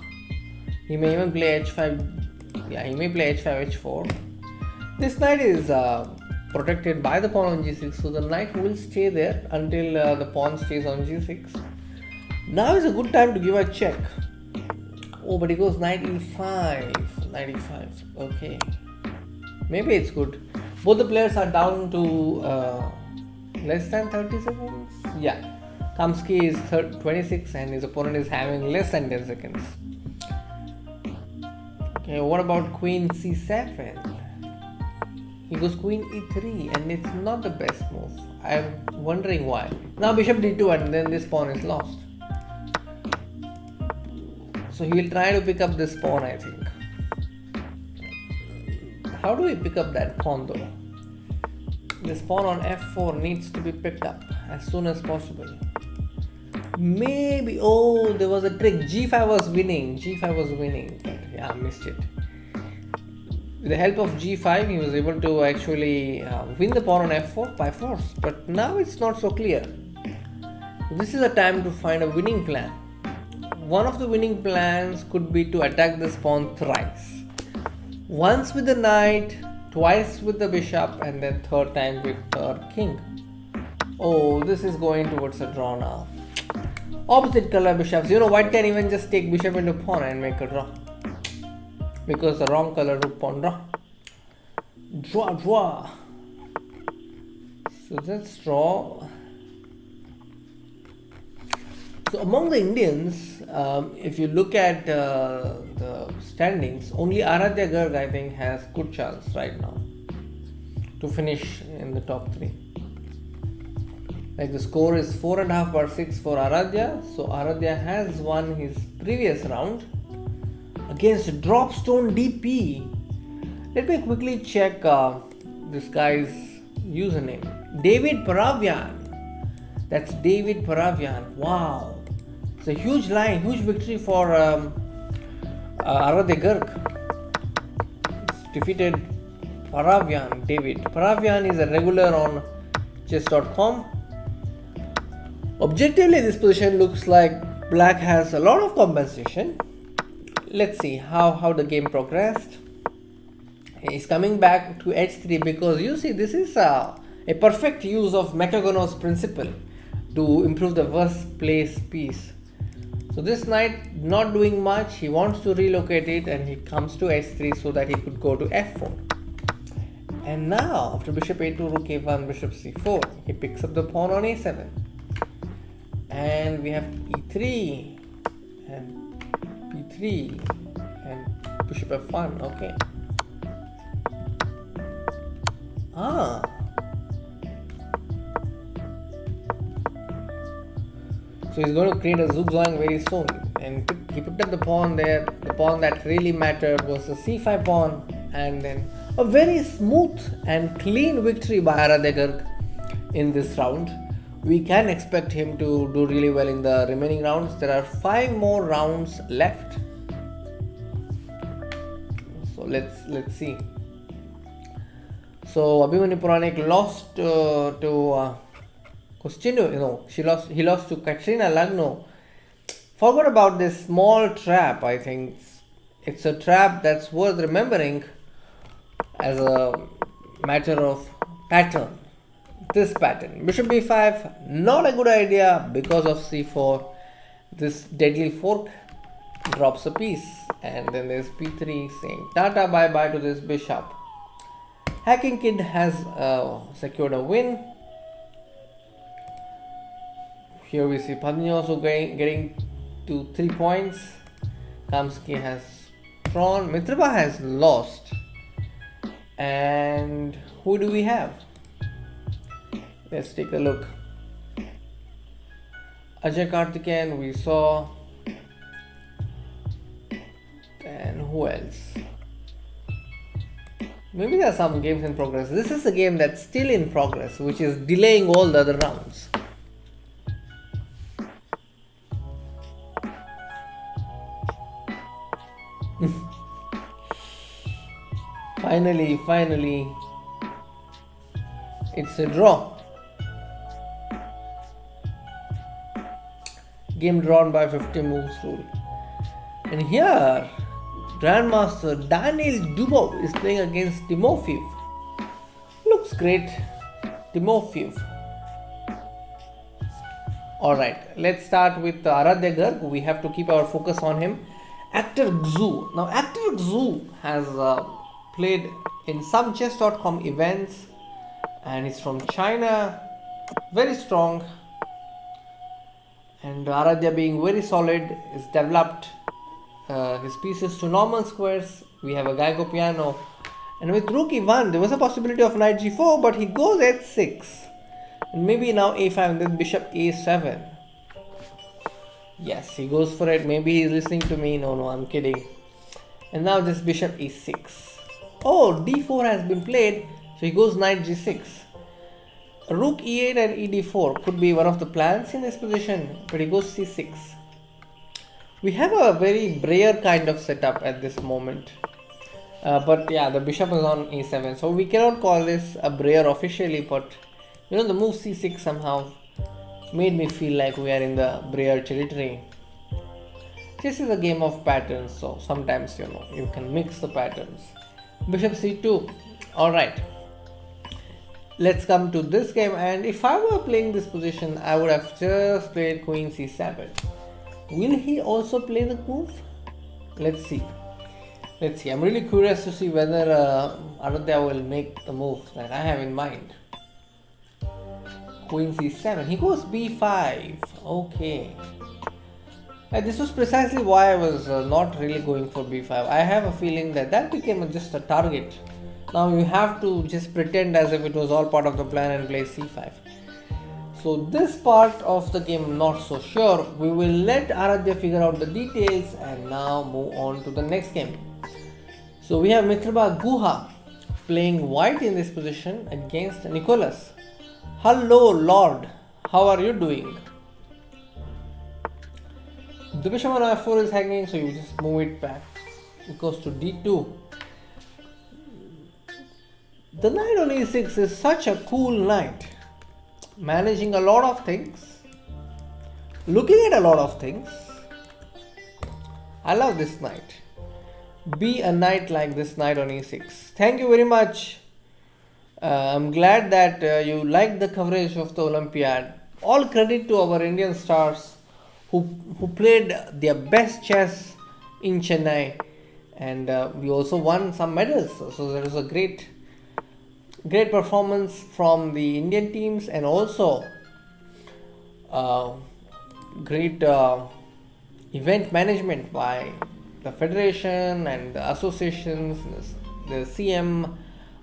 He may even play h5. Yeah, he may play h5, h4. This knight is protected by the pawn on g6, so the knight will stay there until the pawn stays on g6. Now is a good time to give a check. Oh, but he goes knight e5. Knight e5. Okay. Maybe it's good. Both the players are down to less than 30 seconds. Yeah. Kamsky is 26 and his opponent is having less than 10 seconds. Okay, what about queen c7? He goes queen e3 and it's not the best move. I'm wondering why. Now bishop d2 and then this pawn is lost. So he will try to pick up this pawn, I think. How do we pick up that pawn though? This pawn on f4 needs to be picked up as soon as possible. Maybe, oh, there was a trick. g5 was winning. But yeah, I missed it. With the help of g5, he was able to actually win the pawn on f4 by force. But now it's not so clear. This is a time to find a winning plan. One of the winning plans could be to attack this pawn thrice. Once with the knight, twice with the bishop, and then third time with the king. Oh, this is going towards a draw now. Opposite color bishops. You know, white can even just take bishop into pawn and make a draw. Because the wrong color rook pawn draw. Draw. So let's draw. So among the Indians, if you look at the standings, only Aradhya Garg, I think, has good chance right now to finish in the top 3. Like the score is 4.5 bar 6 for Aradhya. So Aradhya has won his previous round against Dropstone DP. Let me quickly check this guy's username. David Paravian. That's David Paravian. Wow. It's a huge line, huge victory for Aradhya Garg. He's defeated Paravian, David. Paravian is a regular on chess.com. Objectively, this position looks like black has a lot of compensation. Let's see how the game progressed. He's coming back to h3 because you see this is a perfect use of Makagono's principle to improve the worst place piece. So this knight not doing much, he wants to relocate it and he comes to h3 so that he could go to f4. And now after bishop a2, rook a1, bishop c4, he picks up the pawn on a7. And we have e3 and b3 and bishop f1. Okay. So he's going to create a zugzwang very soon. And he picked up the pawn there. The pawn that really mattered was the c5 pawn. And then a very smooth and clean victory by Aradhya Garg in this round. We can expect him to do really well in the remaining rounds. There are 5 more rounds left. So let's see. So Abhimanyu Puranik lost to Kostinu. He lost to Katrina Lagno. Forgot about this small trap. I think it's a trap that's worth remembering as a matter of pattern. This pattern, bishop b5, not a good idea because of c4. This deadly fork drops a piece, and then there's p3 saying tata bye bye to this bishop. Hacking Kid has secured a win. Here we see Padni also getting to 3 points. Kamsky has drawn. Mitraba has lost. And who do we have? Let's take a look. Ajay Karthikeyan we saw. And who else? Maybe there are some games in progress. This is a game that's still in progress, which is delaying all the other rounds. Finally, it's a draw. Game drawn by 50 moves rule. And here, Grandmaster Daniel Dubov is playing against Timofeev. Looks great, Timofeev. Alright, let's start with Aradhya Garg. We have to keep our focus on him. Actor Xu. Now, Actor Xu has played in some chess.com events, and he's from China. Very strong. And Aradhya, being very solid, is developed his pieces to normal squares. We have a Geico piano. And with rook e1, there was a possibility of knight g4, but he goes h6. And maybe now a5 and then bishop a7. Yes, he goes for it. Maybe he's listening to me. No, I'm kidding. And now this bishop e6. Oh, d4 has been played. So he goes knight g6. Rook e8 and ed4 could be one of the plans in this position, but he goes c6. We have a very Breyer kind of setup at this moment. But yeah, the bishop is on a7. So we cannot call this a Breyer officially, but the move c6 somehow made me feel like we are in the Breyer territory. This is a game of patterns, so sometimes you can mix the patterns. Bishop c2. Alright. Let's come to this game, and if I were playing this position, I would have just played queen c7. Will he also play the move? Let's see. I'm really curious to see whether Aradhya will make the move that I have in mind. Queen c7. He goes b5. Okay. This was precisely why I was not really going for b5. I have a feeling that became just a target. Now you have to just pretend as if it was all part of the plan and play c5. So this part of the game I'm not so sure. We will let Aradhya figure out the details and now move on to the next game. So we have Mitraba Guha playing white in this position against Nicholas. Hello Lord, how are you doing? The bishop on f4 is hanging, so you just move it back. It goes to d2. The knight on e6 is such a cool knight. Managing a lot of things. Looking at a lot of things. I love this knight. Be a knight like this knight on e6. Thank you very much. I'm glad that you liked the coverage of the Olympiad. All credit to our Indian stars who played their best chess in Chennai, and we also won some medals. So there was a great performance from the Indian teams, and also great event management by the federation and the associations, the CM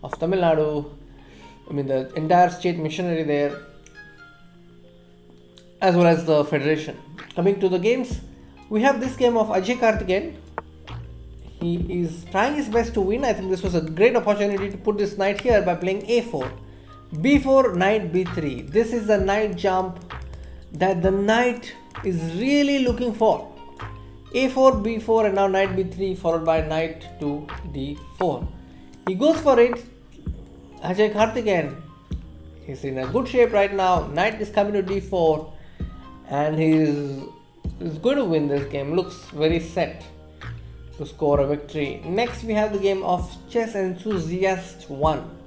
of Tamil Nadu, the entire state missionary there. as well as the federation. Coming to the games, we have this game of Ajay Karthikeyan. He is trying his best to win. I think this was a great opportunity to put this knight here by playing a4. b4, knight b3. This is the knight jump that the knight is really looking for. a4, b4 and now knight b3 followed by knight to d4. He goes for it. Ajay Karthikeyan is in a good shape right now. Knight is coming to d4 and he is going to win this game. Looks very set to score a victory. Next we have the game of Chess Enthusiast 1.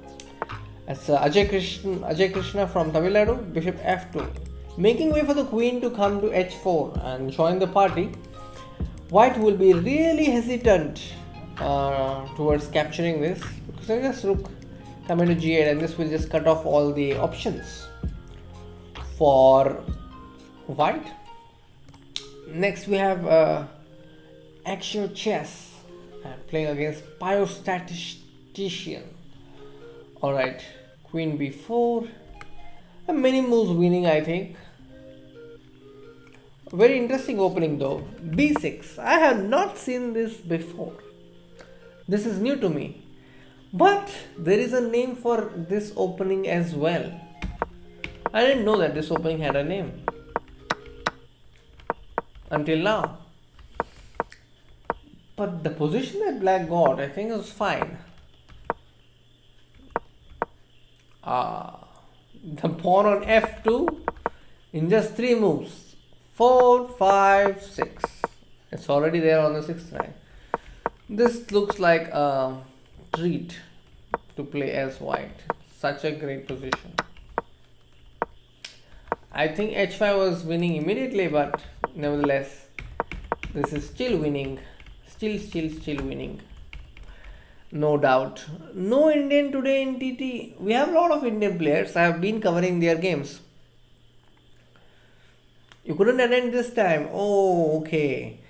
That's Ajay Krishna from Tamil Nadu. Bishop f2. Making way for the queen to come to h4 and join the party. White will be really hesitant towards capturing this because I just rook coming to g8 and this will just cut off all the options for white. Next we have actual chess playing against biostatistician. Alright, queen b4 and many moves winning, I think. Very interesting opening though. b6. I have not seen this before. This is new to me. But there is a name for this opening as well. I didn't know that this opening had a name until now. But the position that black got, I think, was fine. The pawn on f2 in just 3 moves. 4, 5, 6. It's already there on the 6th rank. This looks like a treat to play as white. Such a great position. I think h5 was winning immediately, but nevertheless, this is still winning. Still winning. No doubt. No Indian today in TT. We have a lot of Indian players. I have been covering their games. You couldn't attend this time. Oh, okay.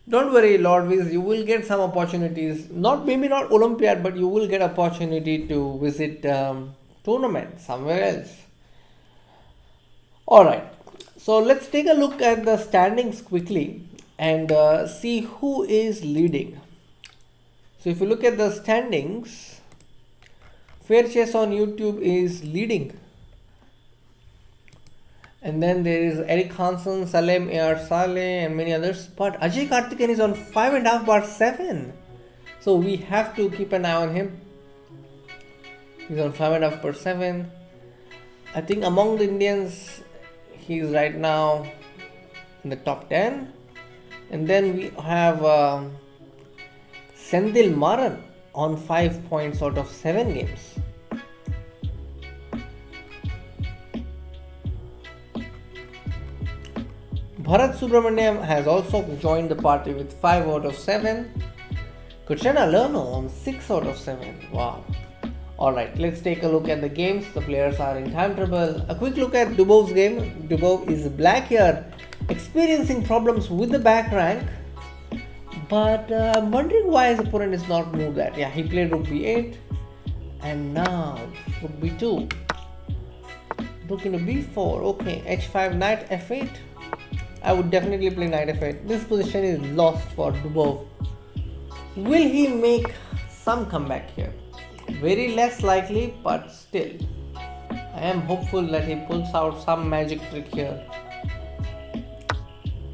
Don't worry, Lord Viz. You will get some opportunities. Maybe not Olympiad, but you will get opportunity to visit tournament somewhere else. Alright. So let's take a look at the standings quickly and see who is leading. So if you look at the standings, Fair Chess on YouTube is leading. And then there is Eric Hansen, Salem, A.R. Saleh and many others. But Ajay Karthikeyan is on 5.5 bar 7. So we have to keep an eye on him. He's on 5.5 per 7. I think among the Indians, he's right now in the top 10. And then we have Sendil Maran on 5 points out of 7 games. Bharat Subramaniam has also joined the party with 5 out of 7. Kuchana Lerno on 6 out of 7. Wow. Alright, let's take a look at the games. The players are in time trouble. A quick look at Dubov's game. Dubov is black here, experiencing problems with the back rank. But I'm wondering why his opponent is not moved that. Yeah, he played rook b8 and now rook b2. Rook into b4. Okay, h5, knight f8. I would definitely play knight f8. This position is lost for Dubov. Will he make some comeback here? Very less likely, but still. I am hopeful that he pulls out some magic trick here.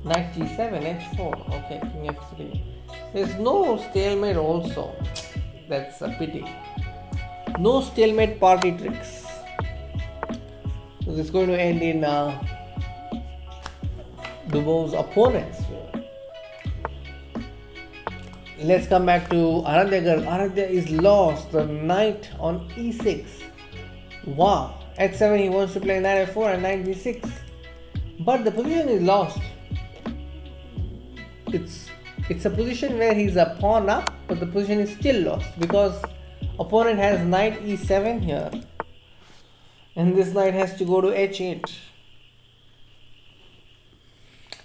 Knight g7, h4. Okay, king f3. There's no stalemate also. That's a pity. No stalemate party tricks. So this is going to end in Dubov's opponents. Let's come back to Aradhya girl. Aradhya is lost. The knight on e6. Wow. h7 he wants to play knight f4 and knight g6. But the position is lost. It's a position where he's a pawn up, but the position is still lost because opponent has knight e7 here. And this knight has to go to h8.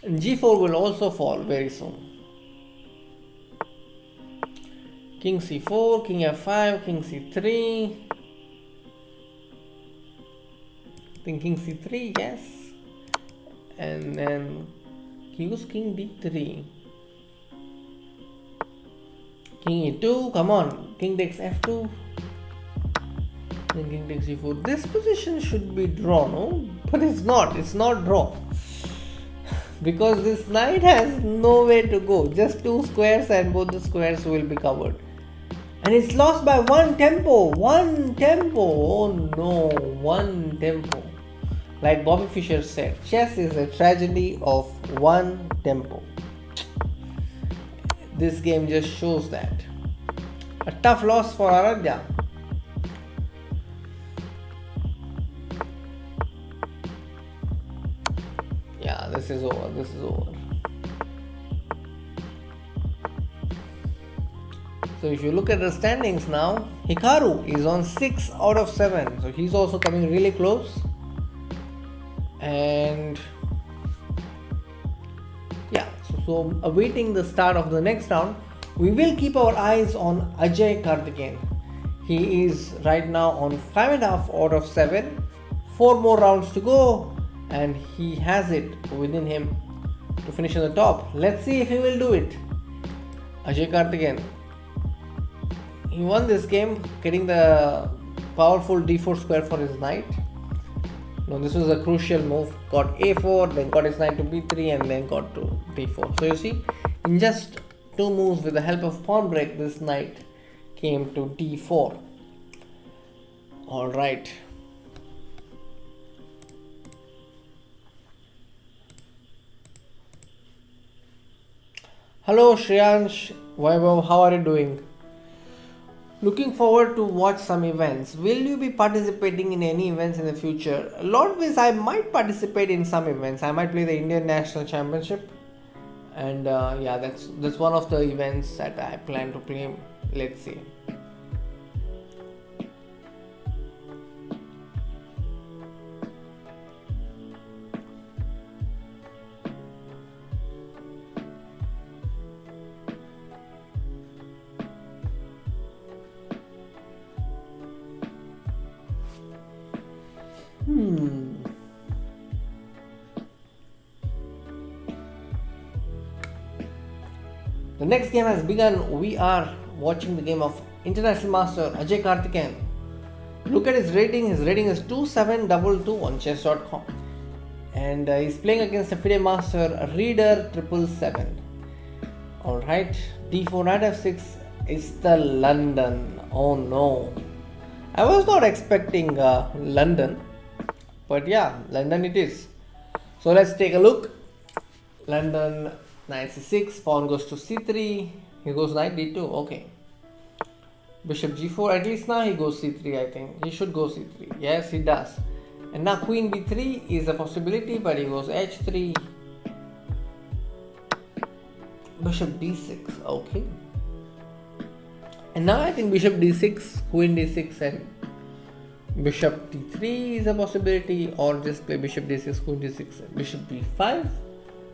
And g4 will also fall very soon. King c4, king f5, king c3. I think king c3, yes. and then he used king d3, king e2, come on, king takes f2, then king takes e4. This position should be draw, no? But it's not draw. Because this knight has nowhere to go, just two squares and both the squares will be covered. And it's lost by one tempo, oh no, one tempo. Like Bobby Fischer said, chess is a tragedy of one tempo. This game just shows that. A tough loss for Aradhya. Yeah, this is over. So if you look at the standings now, Hikaru is on 6 out of 7. So he's also coming really close. And yeah, so awaiting the start of the next round, we will keep our eyes on Ajay Karthikeyan. He is right now on 5.5 out of 7. 4 more rounds to go. And he has it within him to finish on the top. Let's see if he will do it. Ajay Karthikeyan. He won this game getting the powerful d4 square for his knight. No, this was a crucial move. Got a4, then got his knight to b3 and then got to d4. So you see, in just 2 moves with the help of pawn break, this knight came to d4. Alright. Hello Shreyansh, Vaibhav, how are you doing? Looking forward to watch some events. Will you be participating in any events in the future? A lot of ways I might participate in some events. I might play the Indian National Championship. And yeah, that's one of the events that I plan to play. Let's see. The next game has begun. We are watching the game of International Master Ajay Karthikeyan. Look at his rating. His rating is 2722 on chess.com. And he's playing against a FIDE Master Reader 777. Alright, d4 knight f6 is the London. Oh no. I was not expecting London. But yeah, London it is. So let's take a look. London, knight c6, pawn goes to c3, he goes knight d2, okay. Bishop g4, at least now he goes c3, I think. He should go c3, yes he does. And now queen b3 is a possibility, but he goes h3. Bishop d6, okay. And now I think bishop d6, queen d6 and bishop d3 is a possibility, or just play bishop d6, queen d6 and bishop b5.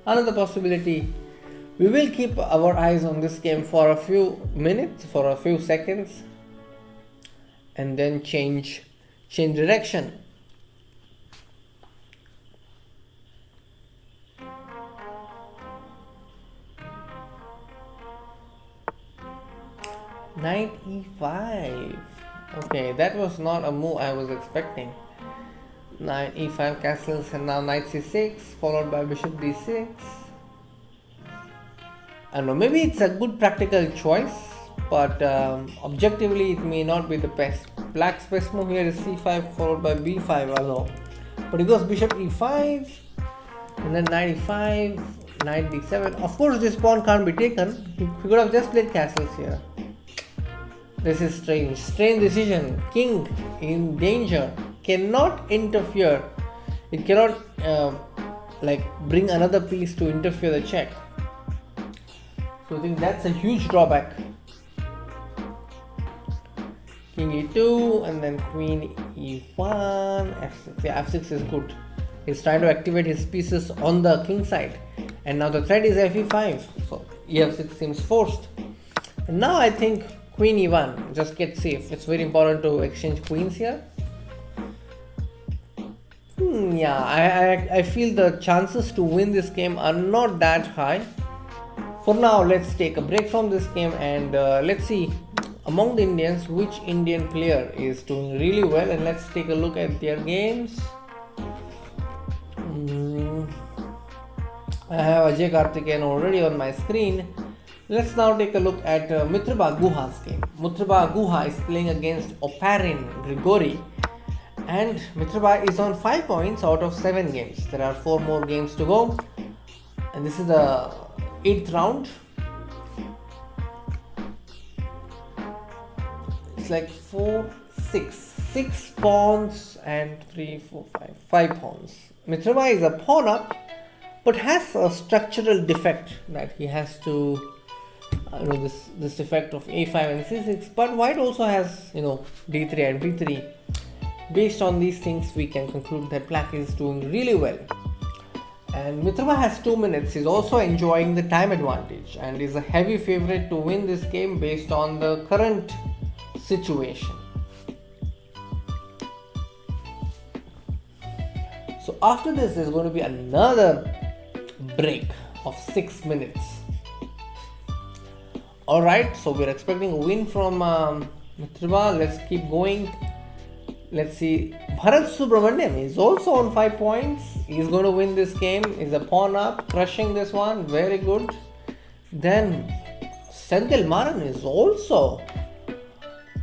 Another possibility. We will keep our eyes on this game for a few minutes, for a few seconds, and then change direction. Knight e5. Okay, that was not a move I was expecting. Knight e5 castles and now knight c6 followed by bishop d6. I don't know, maybe it's a good practical choice, but objectively it may not be the best. Black's best move here is c5 followed by b5 alone. But he goes bishop e5 and then knight e5, knight d7. Of course this pawn can't be taken. He could have just played castles here. This is strange decision. King in danger, cannot interfere. It cannot bring another piece to interfere the check. So I think that's a huge drawback. King e2 and then queen e1, f6. Yeah, f6 is good. He's trying to activate his pieces on the king side. And now the threat is fe5. So ef6 seems forced. And now I think queen e1, just get safe. It's very important to exchange queens here. Yeah, I feel the chances to win this game are not that high. For now, let's take a break from this game and let's see among the Indians which Indian player is doing really well, and let's take a look at their games. I have Ajay Karthikeyan already on my screen. Let's now take a look at Mitraba Guha's game. Mitraba Guha is playing against Oparin Grigori, and Mitraba is on 5 points out of 7 games. There are 4 more games to go, and this is the 8th round. It's like 6 pawns and 3, 4, 5 pawns. Mitraba is a pawn up, but has a structural defect that he has to this effect of a5 and c6, but white also has d3 and b3. Based on these things, we can conclude that black is doing really well. And Mitraba has 2 minutes. He's also enjoying the time advantage and is a heavy favorite to win this game based on the current situation. So after this, there's going to be another break of 6 minutes. Alright, so we're expecting a win from Mitraba. Let's keep going. Let's see. Bharat Subramaniam is also on 5 points. He's going to win this game. He's a pawn up, crushing this one. Very good. Then Senthil Maran is also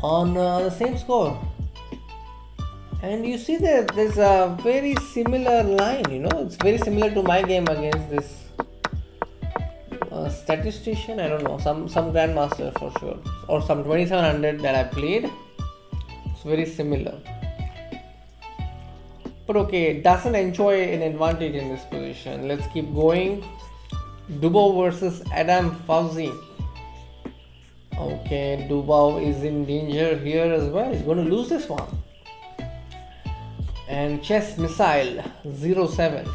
on the same score. And you see that there's a very similar line. It's very similar to my game against this statistician. I don't know, some grandmaster for sure, or some 2700 that I played. It's very similar. But okay, doesn't enjoy an advantage in this position. Let's keep going. Dubov versus Adam Fauzi. Okay, Dubov is in danger here as well. He's going to lose this one. And Chess Missile 07.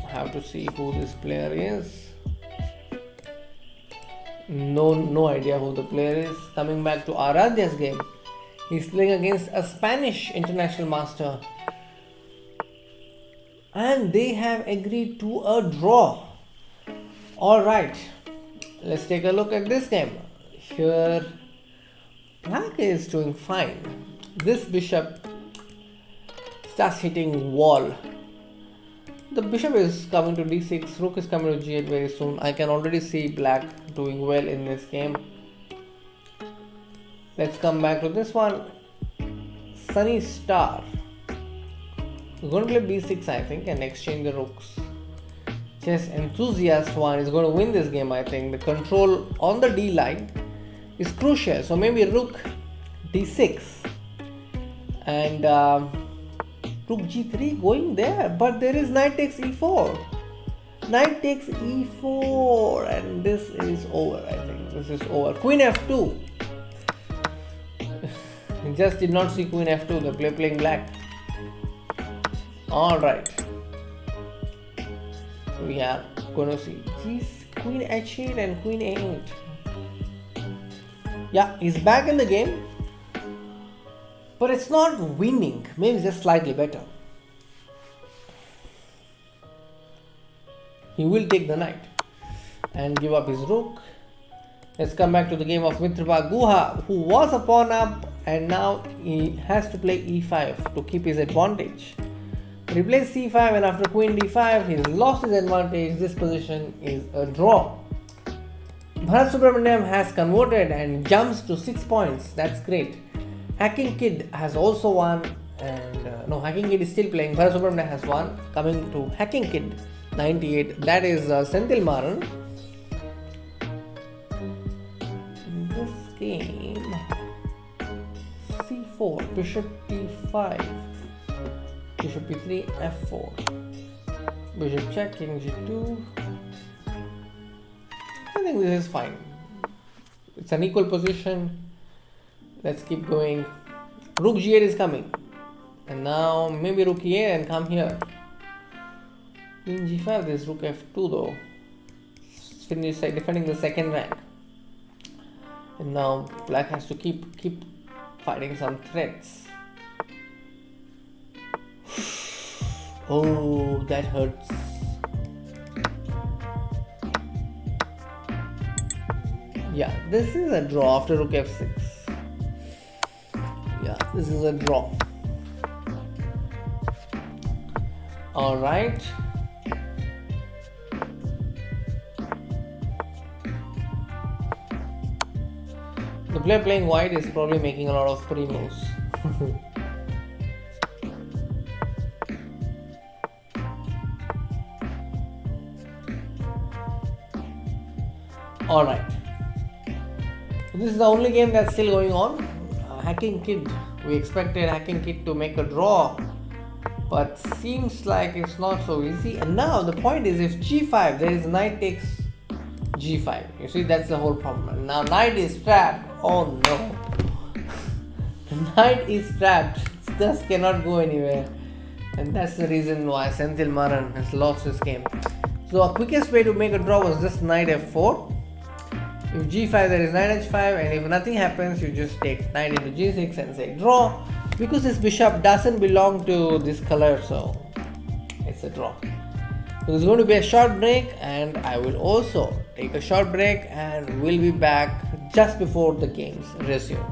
Have to see who this player is. No idea who the player is. Coming back to Aradhya's game. He's playing against a Spanish international master, and they have agreed to a draw. Alright, let's take a look at this game. Here, black is doing fine. This bishop starts hitting wall. The bishop is coming to d6, rook is coming to g8 very soon. I can already see black doing well in this game. Let's come back to this one. Sunny Star. We're going to play b6, I think, and exchange the rooks. Chess Enthusiast 1 is going to win this game, I think. The control on the d line is crucial. So maybe rook d6 and rook g3 going there. But there is knight takes e4. Knight takes e4, and this is over, I think. This is over. Queen f2. Just did not see Queen f2, the player playing black. Alright. We are going to see Queen h8 and Queen a8. Yeah, he's back in the game. But it's not winning. Maybe just slightly better. He will take the knight and give up his rook. Let's come back to the game of Mitraba Guha, who was a pawn up, and now he has to play e5 to keep his advantage. He plays c5, and after queen d5, he's lost his advantage. This position is a draw. Bharat Subramaniam has converted and jumps to 6 points. That's great. Hacking Kid has also won, and Hacking Kid is still playing. Bharat Subramaniam has won. Coming to Hacking Kid 98, that is Senthil Maran. In this game, c4, bishop d5, bishop b3, f4, bishop check, king g2. I think this is fine. It's an equal position. Let's keep going. Rook g8 is coming, and now maybe rook e8 and come here. Queen g5, there's rook f2 though. Finish defending the second rank. And now black has to keep fighting some threats. Oh, that hurts. Yeah, this is a draw after rook f6. Yeah, this is a draw. Alright. The player playing white is probably making a lot of pre moves. Alright. This is the only game that's still going on. Hacking Kid. We expected Hacking Kid to make a draw, but seems like it's not so easy. And now the point is, if g5, there is knight takes g5. You see, that's the whole problem. Now knight is trapped. Oh no. The knight is trapped. It just cannot go anywhere. And that's the reason why Senthil Maran has lost this game. So the quickest way to make a draw was just knight f4. If g5, there is knight h5, and if nothing happens, you just take knight into g6 and say draw. Because this bishop doesn't belong to this color, so it's a draw. So there's going to be a short break, and I will also take a short break, and we'll be back just before the games resume.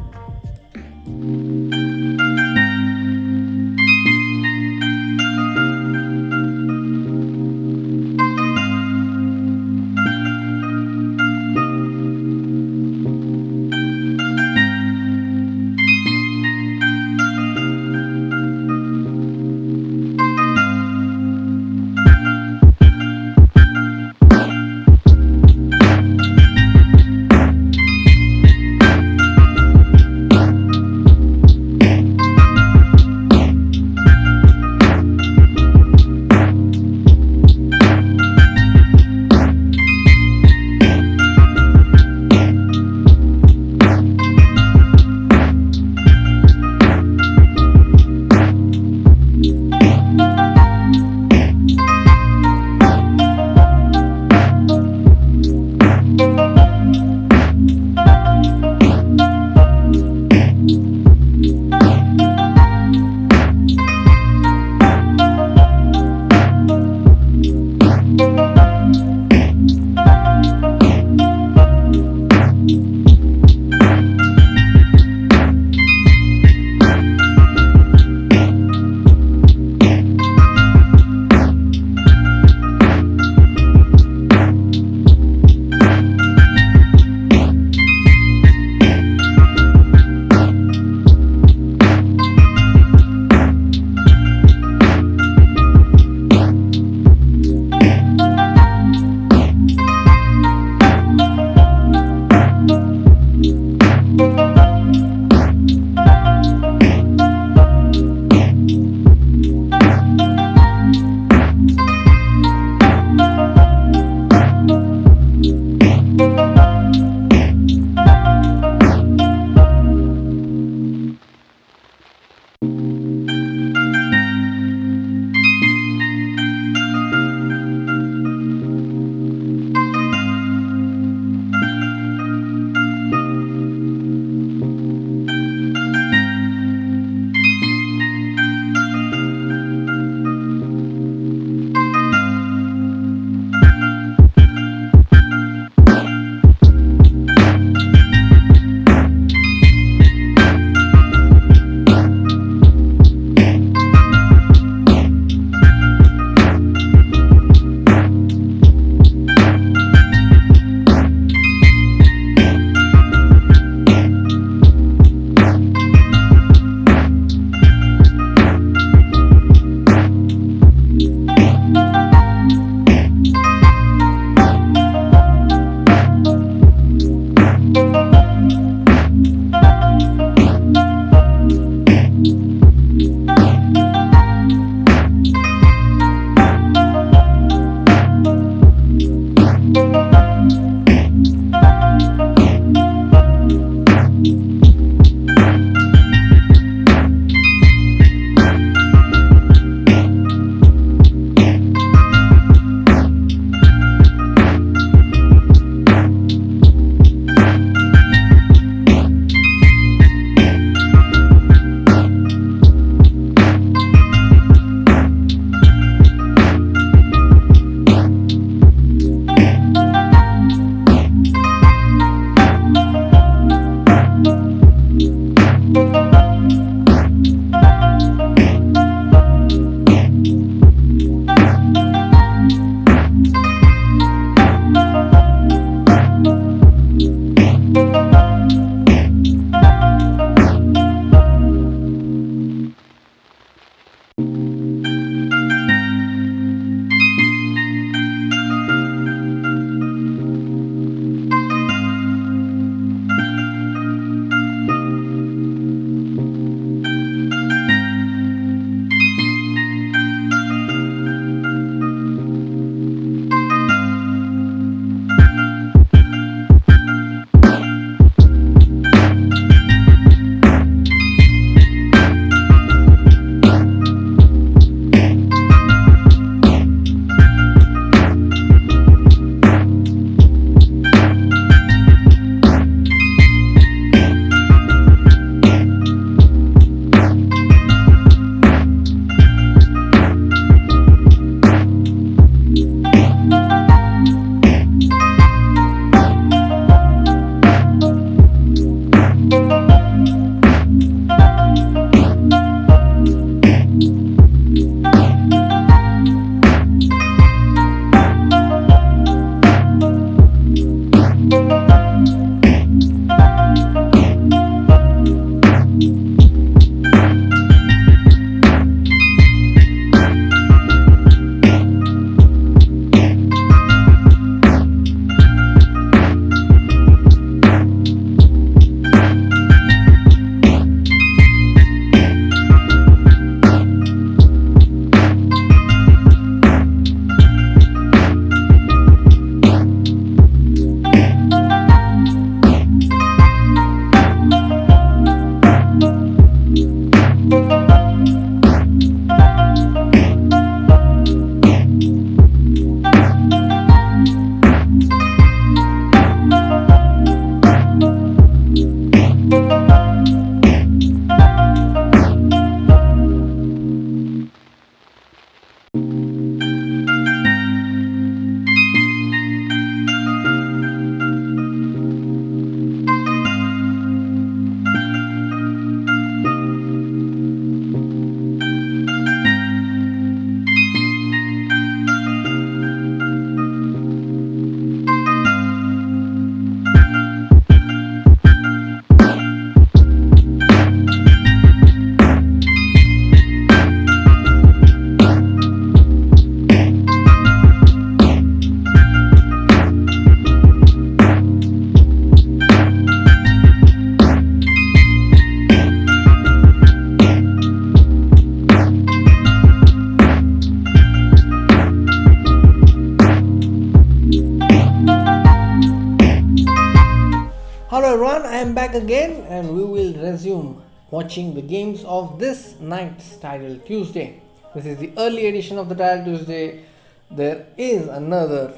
I'm back again and we will resume watching the games of this night's Title Tuesday. This is the early edition of the Title Tuesday. There is another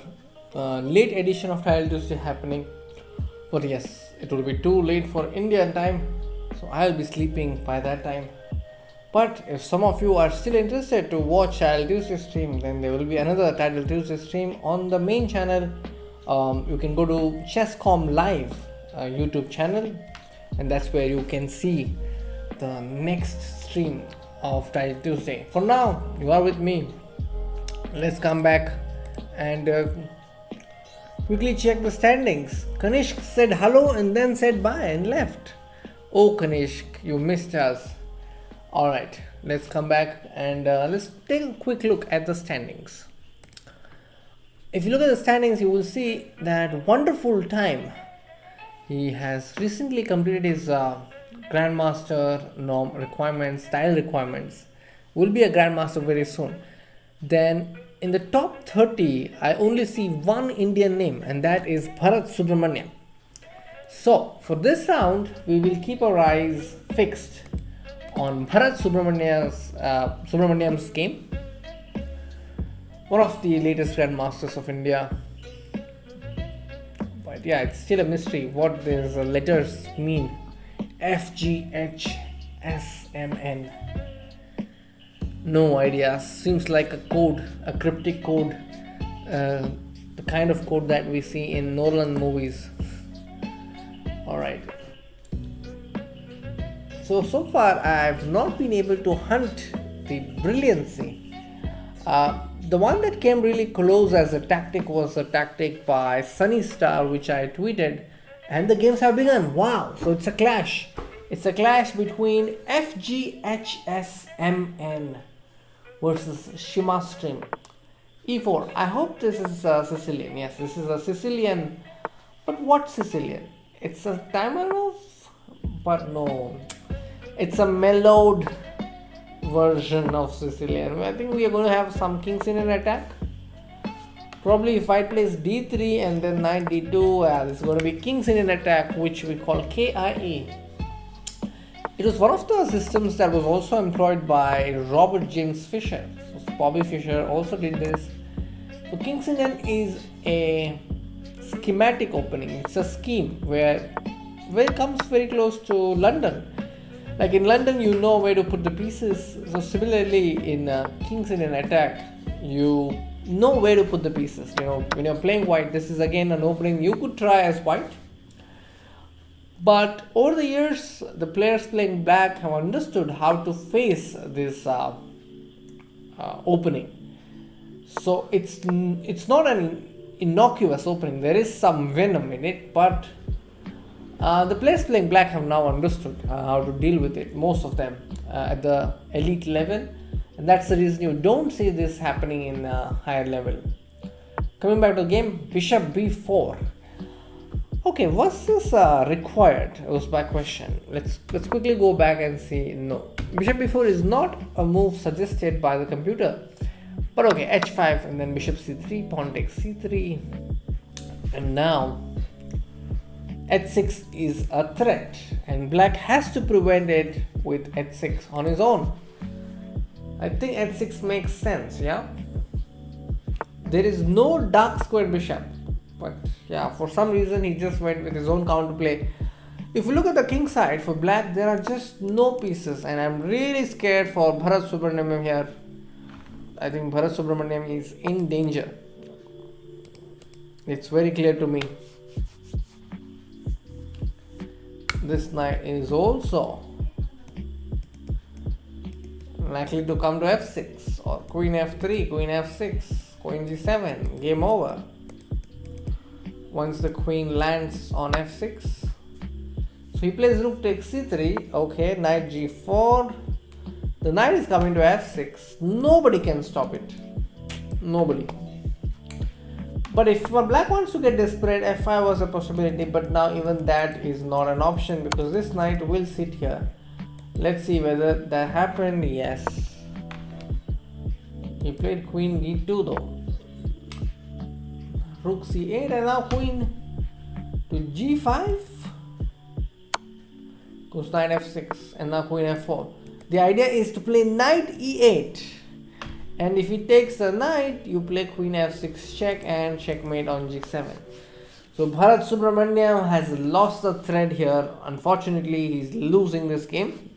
late edition of Title Tuesday happening, but yes, it will be too late for Indian time, so I'll be sleeping by that time. But if some of you are still interested to watch Title Tuesday stream, then there will be another Title Tuesday stream on the main channel. You can go to Chesscom Live YouTube channel, and that's where you can see the next stream of Title Tuesday. For now, you are with me. Let's come back and quickly check the standings. Kanishk said hello and then said bye and left. Oh Kanishk, you missed us. Alright, let's come back and let's take a quick look at the standings. If you look at the standings, you will see that Wonderful Time, he has recently completed his Grandmaster norm requirements, style requirements, will be a Grandmaster very soon. Then in the top 30, I only see one Indian name, and that is Bharat Subramaniam. So for this round, we will keep our eyes fixed on Bharat Subramaniam's game, one of the latest Grandmasters of India. But yeah, it's still a mystery what these letters mean. FGHSMN. No idea. Seems like a code, a cryptic code, the kind of code that we see in Nolan movies. Alright. So far I have not been able to hunt the Brilliancy. The one that came really close as a tactic was a tactic by Sunny Star, which I tweeted, and the games have begun. Wow! So it's a clash. It's a clash between FGHSMN versus Shimastream. E4. I hope this is Sicilian. Yes, this is a Sicilian. But what Sicilian? It's a Tamarov? But no. It's a mellowed version of Sicilian. I think we are going to have some kings in an attack. Probably if I place d3 and then knight d2, this is going to be kings in an attack, which we call KIE. It was one of the systems that was also employed by Robert James Fisher. So Bobby Fischer also did this. So King's Indian is a schematic opening. It's a scheme where it comes very close to London. Like in London, you know where to put the pieces. So similarly, in King's Indian attack, you know where to put the pieces. You know, when you're playing white, this is again an opening you could try as white. But over the years, the players playing black have understood how to face this opening. So it's not an innocuous opening. There is some venom in it, but the players playing black have now understood how to deal with it, most of them at the elite level, and that's the reason you don't see this happening in higher level. Coming back to the game, bishop b4. Okay, was this required? Was my question. Let's quickly go back and see. No, bishop b4 is not a move suggested by the computer, but okay, h5 and then bishop c3, pawn takes c3, and now h6 is a threat, and black has to prevent it with h6 on his own. I think h6 makes sense, yeah? There is no dark square bishop, but yeah, for some reason he just went with his own counterplay. If you look at the king side for black, there are just no pieces, and I'm really scared for Bharat Subramaniam here. I think Bharat Subramaniam is in danger. It's very clear to me. This knight is also likely to come to f6 or queen f3, queen f6, queen g7, game over. Once the queen lands on f6, so he plays rook takes c3. Okay, knight g4. The knight is coming to f6. Nobody can stop it. Nobody. But if black wants to get desperate, f5 was a possibility, but now even that is not an option because this knight will sit here. Let's see whether that happened. Yes. He played queen d2 though. Rook c8 and now queen to g5. Goes knight f6 and now queen f4. The idea is to play knight e8. And if he takes the knight, you play queen f6 check and checkmate on g7. So Bharat Subramaniam has lost the thread here. Unfortunately, he's losing this game.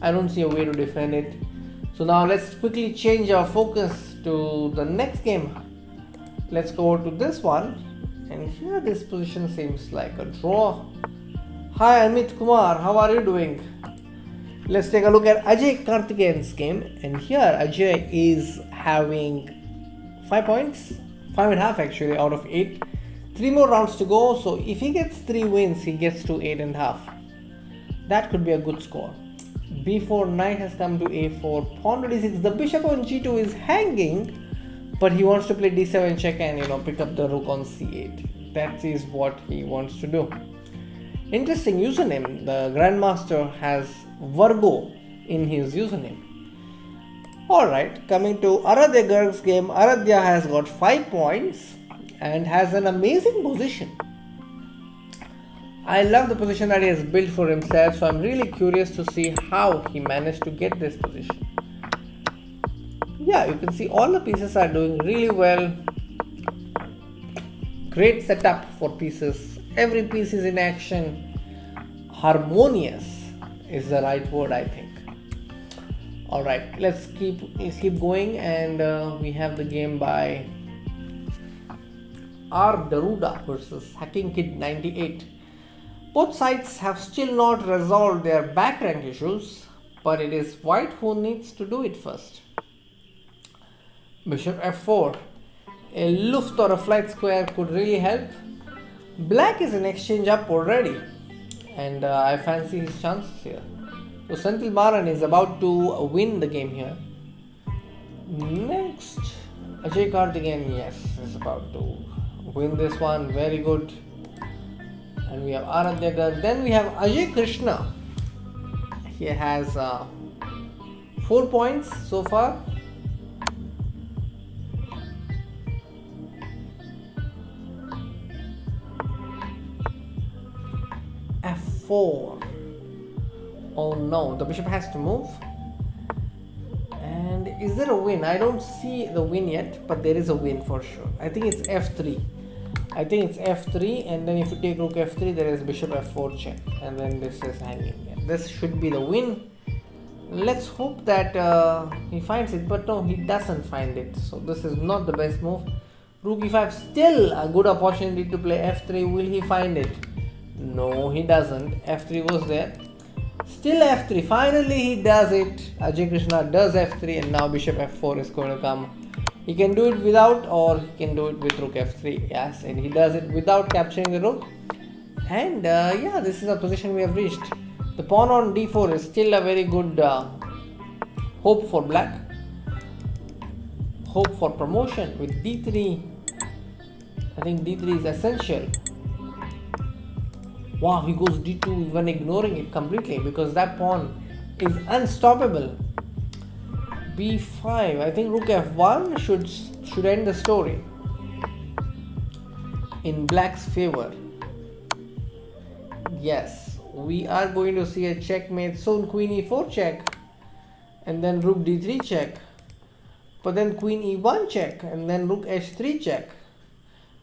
I don't see a way to defend it. So now let's quickly change our focus to the next game. Let's go to this one. And here this position seems like a draw. Hi Amit Kumar, how are you doing? Let's take a look at Ajay Karthikeyan's game. And here Ajay is having 5 points, 5.5 actually out of 8. 3 more rounds to go. So if he gets 3 wins, he gets to 8.5. That could be a good score. b4, knight has come to a4, pawn to d6. The bishop on g2 is hanging, but he wants to play d7 check and pick up the rook on c8. That is what he wants to do. Interesting username. The Grandmaster has Virgo in his username. Alright, coming to Aradhya Garg's game. Aradhya has got 5 points and has an amazing position. I love the position that he has built for himself, so I'm really curious to see how he managed to get this position. Yeah, you can see all the pieces are doing really well. Great setup for pieces. Every piece is in action. Harmonious is the right word, I think. Alright, let's keep going, and we have the game by R. Daruda versus Hacking Kid 98. Both sides have still not resolved their back rank issues, but it is white who needs to do it first. Bishop f4. A luft or a flight square could really help. Black is in exchange up already, and I fancy his chances here. So Senthil Maran is about to win the game here. Next, Ajay Karthikeyan, yes, is about to win this one. Very good. And we have Aradhya Garg. Then we have Ajay Krishna. He has 4 points so far. F4. Oh no, the bishop has to move. And is there a win? I don't see the win yet, but there is a win for sure. I think it's F3. I think it's F3, and then if you take rook F3, there is bishop F4 check, and then this is hanging. This should be the win. Let's hope that he finds it, but no, he doesn't find it. So this is not the best move. Rook E5, still a good opportunity to play F3. Will he find it? No, he doesn't. F3 was there. Still F3. Finally he does it. Ajay Krishna does F3, and now bishop F4 is going to come. He can do it without, or he can do it with rook F3. Yes, and he does it without capturing the rook. And yeah, this is a position we have reached. The pawn on d4 is still a very good hope for black. Hope for promotion with d3. I think d3 is essential. Wow, he goes d2 even ignoring it completely because that pawn is unstoppable. b5. I think rook f1 should end the story in black's favor. Yes, we are going to see a checkmate soon. Queen e4 check, and then rook d3 check, but then queen e1 check, and then rook h3 check.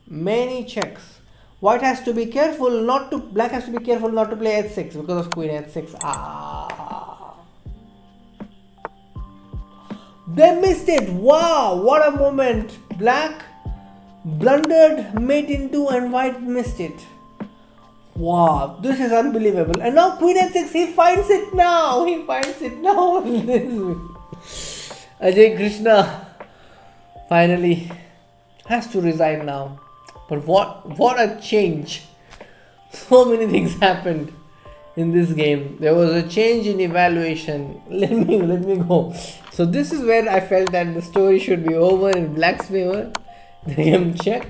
Many checks. White has to be careful not to. Black has to be careful not to play h6 because of queen h6. They missed it. Wow, what a moment. Black blundered mate in 2 and white missed it. Wow, this is unbelievable. And now queen h6, he finds it now. Ajay Krishna finally has to resign now. But what a change. So many things happened in this game. There was a change in evaluation. Let me go. So this is where I felt that the story should be over in black's favor. The game check.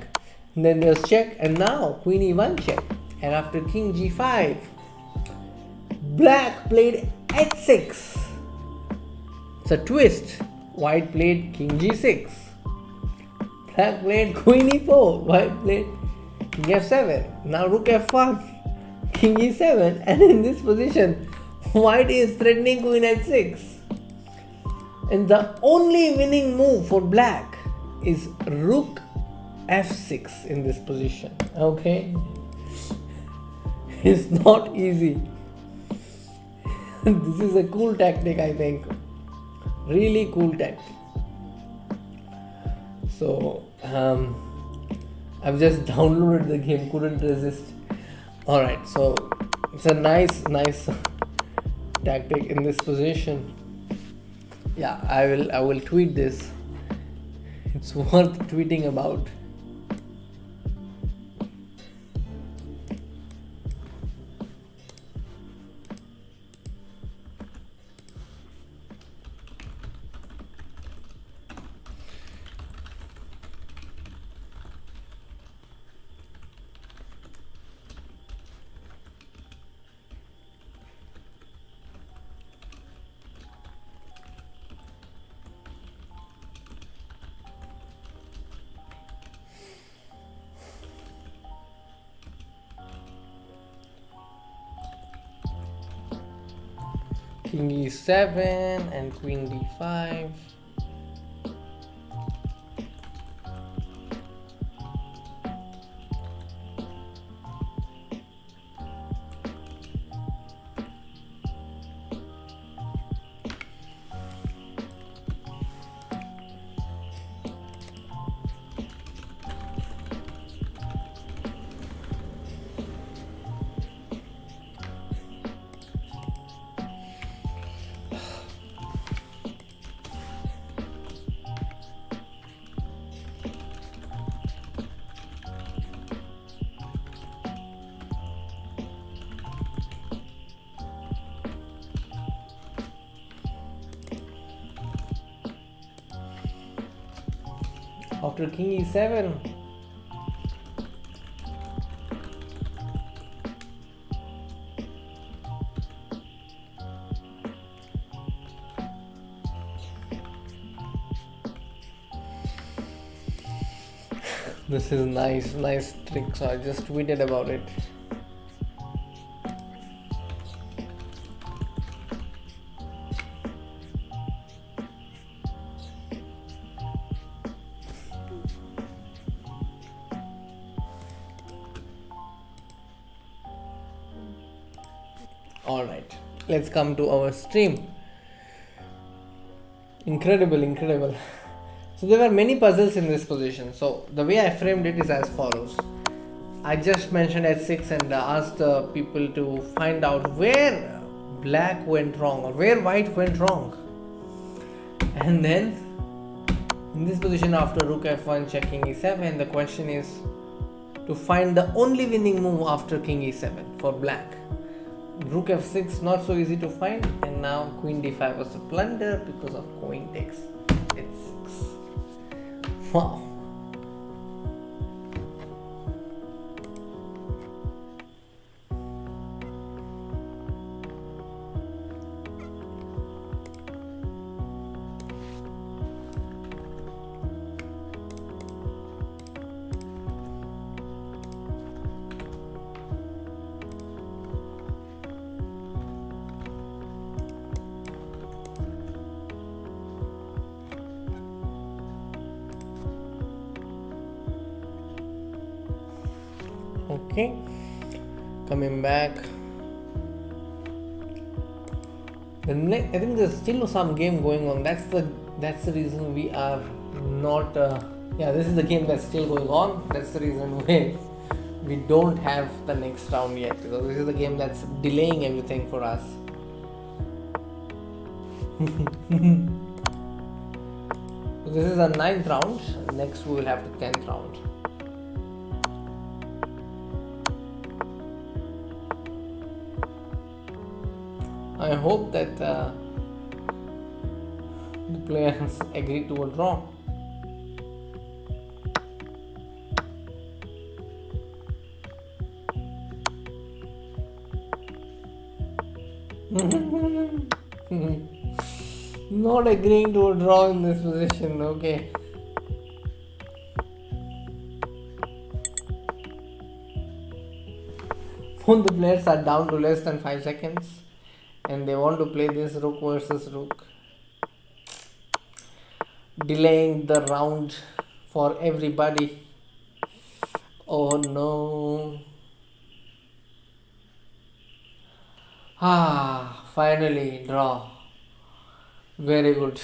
Then there's check, and now queen e1 check. And after king g5, black played h6. It's a twist. White played king g6. Black played queen e4. White played king f7. Now rook f1, king e7, and in this position, white is threatening queen h6. And the only winning move for black is rook f6 in this position. Okay, it's not easy. This is a cool tactic, I think. Really cool tactic. So I've just downloaded the game, couldn't resist. Alright, so it's a nice tactic in this position. Yeah, I will tweet this. It's worth tweeting about. King e7 and queen d5. After king e7, this is nice trick, so I just tweeted about it. Alright, let's come to our stream. Incredible. So there were many puzzles in this position. So the way I framed it is as follows. I just mentioned h6 and asked people to find out where black went wrong or where white went wrong. And then in this position, after rook f1 checking e7, the question is to find the only winning move after king e7 for black. Rook f6 not so easy to find, and now queen d5 was a blunder because of queen takes h6. Wow. Okay, coming back. I think there's still some game going on. That's the reason we are not. This is the game that's still going on. That's the reason why we don't have the next round yet, because this is the game that's delaying everything for us. So this is a 9th round. Next we will have the 10th round. I hope that the players agree to a draw. Not agreeing to a draw in this position. Okay. Both the players are down to less than 5 seconds and they want to play this rook versus rook, delaying the round for everybody. Oh no. Finally draw. Very good.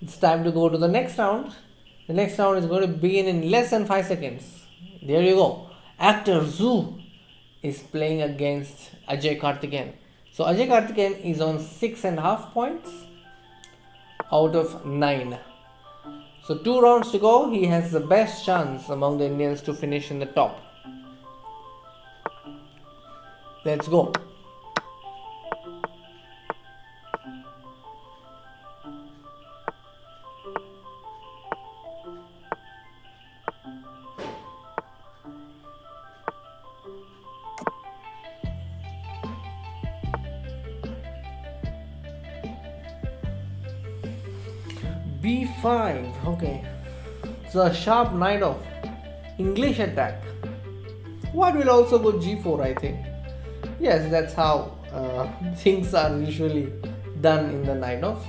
It's time to go to the next round. The next round is going to begin in less than 5 seconds. There you go. Actor Zoo is playing against Ajay Karthikeyan. So Ajay Karthikeyan is on 6.5 points out of 9. So 2 rounds to go. He has the best chance among the Indians to finish in the top. Let's go. B5, okay. It's a sharp knight off. English attack. White will also go G4, I think. Yes, that's how things are usually done in the knight off.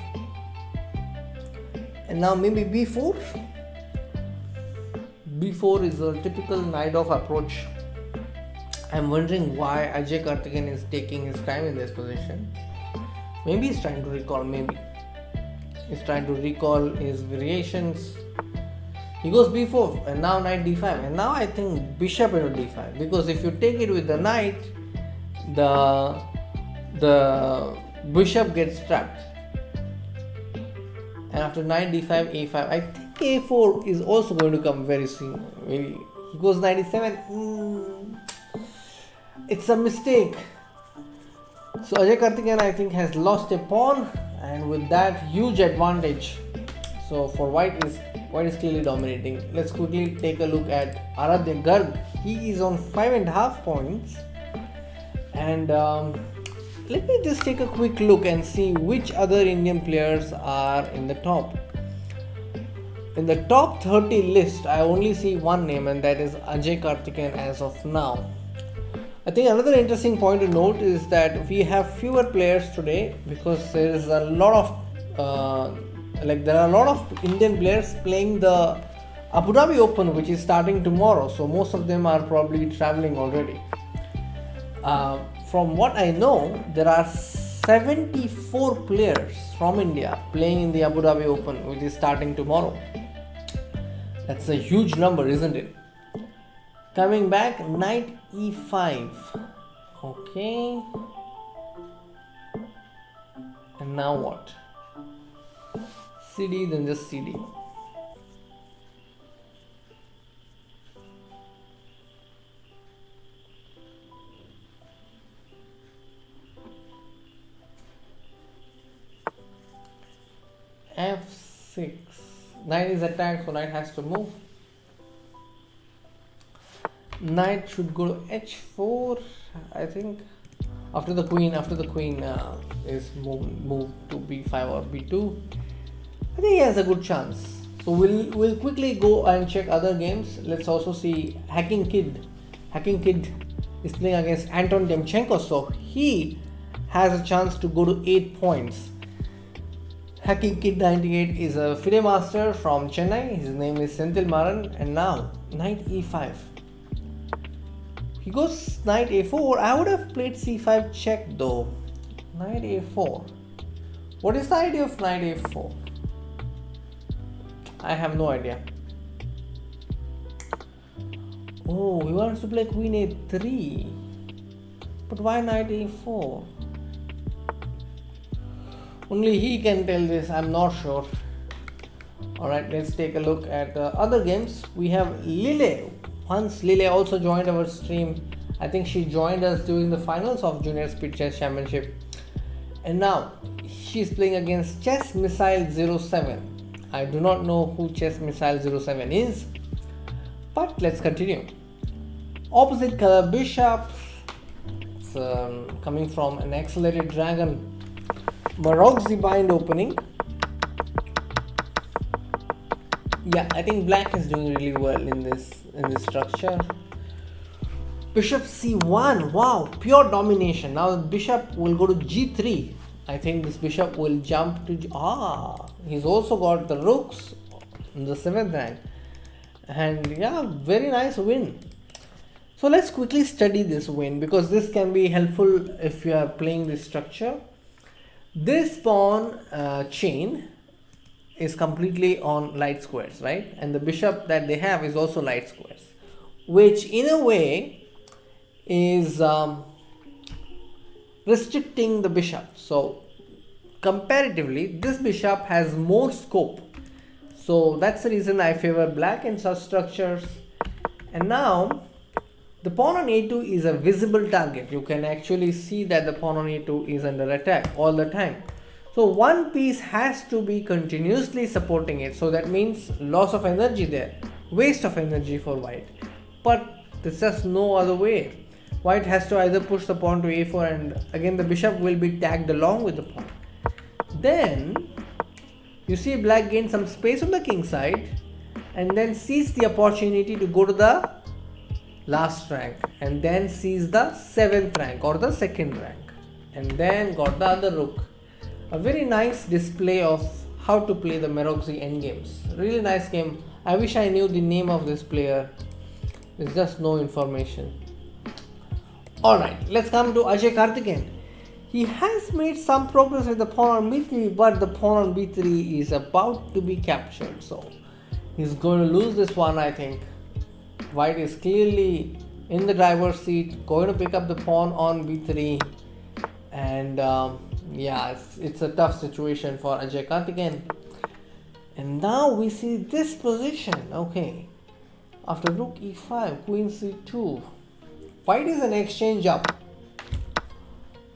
And now maybe B4. B4 is a typical knight off approach. I'm wondering why Ajay Karthikeyan is taking his time in this position. Maybe he's trying to recall, He's trying to recall his variations. He goes b4 and now knight d5, and now I think bishop into d5, because if you take it with the knight, the bishop gets trapped. And after knight d5, a5, I think a4 is also going to come very soon. Maybe he goes knight e7. It's a mistake. So Ajay Karthikeyan, I think, has lost a pawn, and with that huge advantage. So for white is clearly dominating. Let's quickly take a look at Aradhya Garg. He is on 5.5 points, and let me just take a quick look and see which other Indian players are in the top. In the top 30 list, I only see one name, and that is Ajay Karthikeyan as of now. I think another interesting point to note is that we have fewer players today because there is a lot of there are a lot of Indian players playing the Abu Dhabi Open, which is starting tomorrow. So most of them are probably traveling already. From what I know, there are 74 players from India playing in the Abu Dhabi Open, which is starting tomorrow. That's a huge number, isn't it? Coming back, knight e5. Okay. And now what? CD, then just CD. F6. Knight is attacked, so knight has to move. Knight should go to h4, I think. After the queen is moved to b5 or b2, I think he has a good chance. So we'll quickly go and check other games. Let's also see Hacking Kid. Hacking Kid is playing against Anton Demchenko, so he has a chance to go to 8 points. Hacking Kid 98 is a FIDE master from Chennai. His name is Senthil Maran, and now knight e5. He goes knight a4. I would have played c5 check though. Knight a4. What is the idea of knight a4? I have no idea. Oh, he wants to play queen a3. But why knight a4? Only he can tell this. I'm not sure. Alright, let's take a look at other games. We have Lile. Once Lile also joined our stream. I think she joined us during the finals of Junior Speed Chess Championship. And now she's playing against Chess Missile 07. I do not know who Chess Missile 07 is. But let's continue. Opposite color bishop coming from an accelerated dragon Maroxy bind opening. Yeah, I think black is doing really well in this structure. Bishop c1, wow, pure domination. Now the bishop will go to g3. I think this bishop will jump to he's also got the rooks in the 7th rank. And yeah, very nice win. So let's quickly study this win, because this can be helpful if you are playing this structure. This pawn chain is completely on light squares, right? And the bishop that they have is also light squares, which in a way is restricting the bishop. So comparatively, this bishop has more scope. So that's the reason I favor black in such structures. And now the pawn on a2 is a visible target. You can actually see that the pawn on a2 is under attack all the time. So one piece has to be continuously supporting it. So that means loss of energy there, waste of energy for white. But there's just no other way. White has to either push the pawn to a4, and again the bishop will be tagged along with the pawn. Then you see black gain some space on the king side and then seize the opportunity to go to the last rank, and then seize the 7th rank or the 2nd rank, and then got the other rook. A very nice display of how to play the Maroxy endgames. Really nice game. I wish I knew the name of this player. There's just no information. Alright, let's come to Ajay Karthikeyan. He has made some progress with the pawn on b3, but the pawn on b3 is about to be captured. So he's going to lose this one, I think. White is clearly in the driver's seat, going to pick up the pawn on b3. And yeah, it's a tough situation for Ajay Karthikeyan. And now we see this position. Okay, after rook e5, queen c2. White is an exchange up,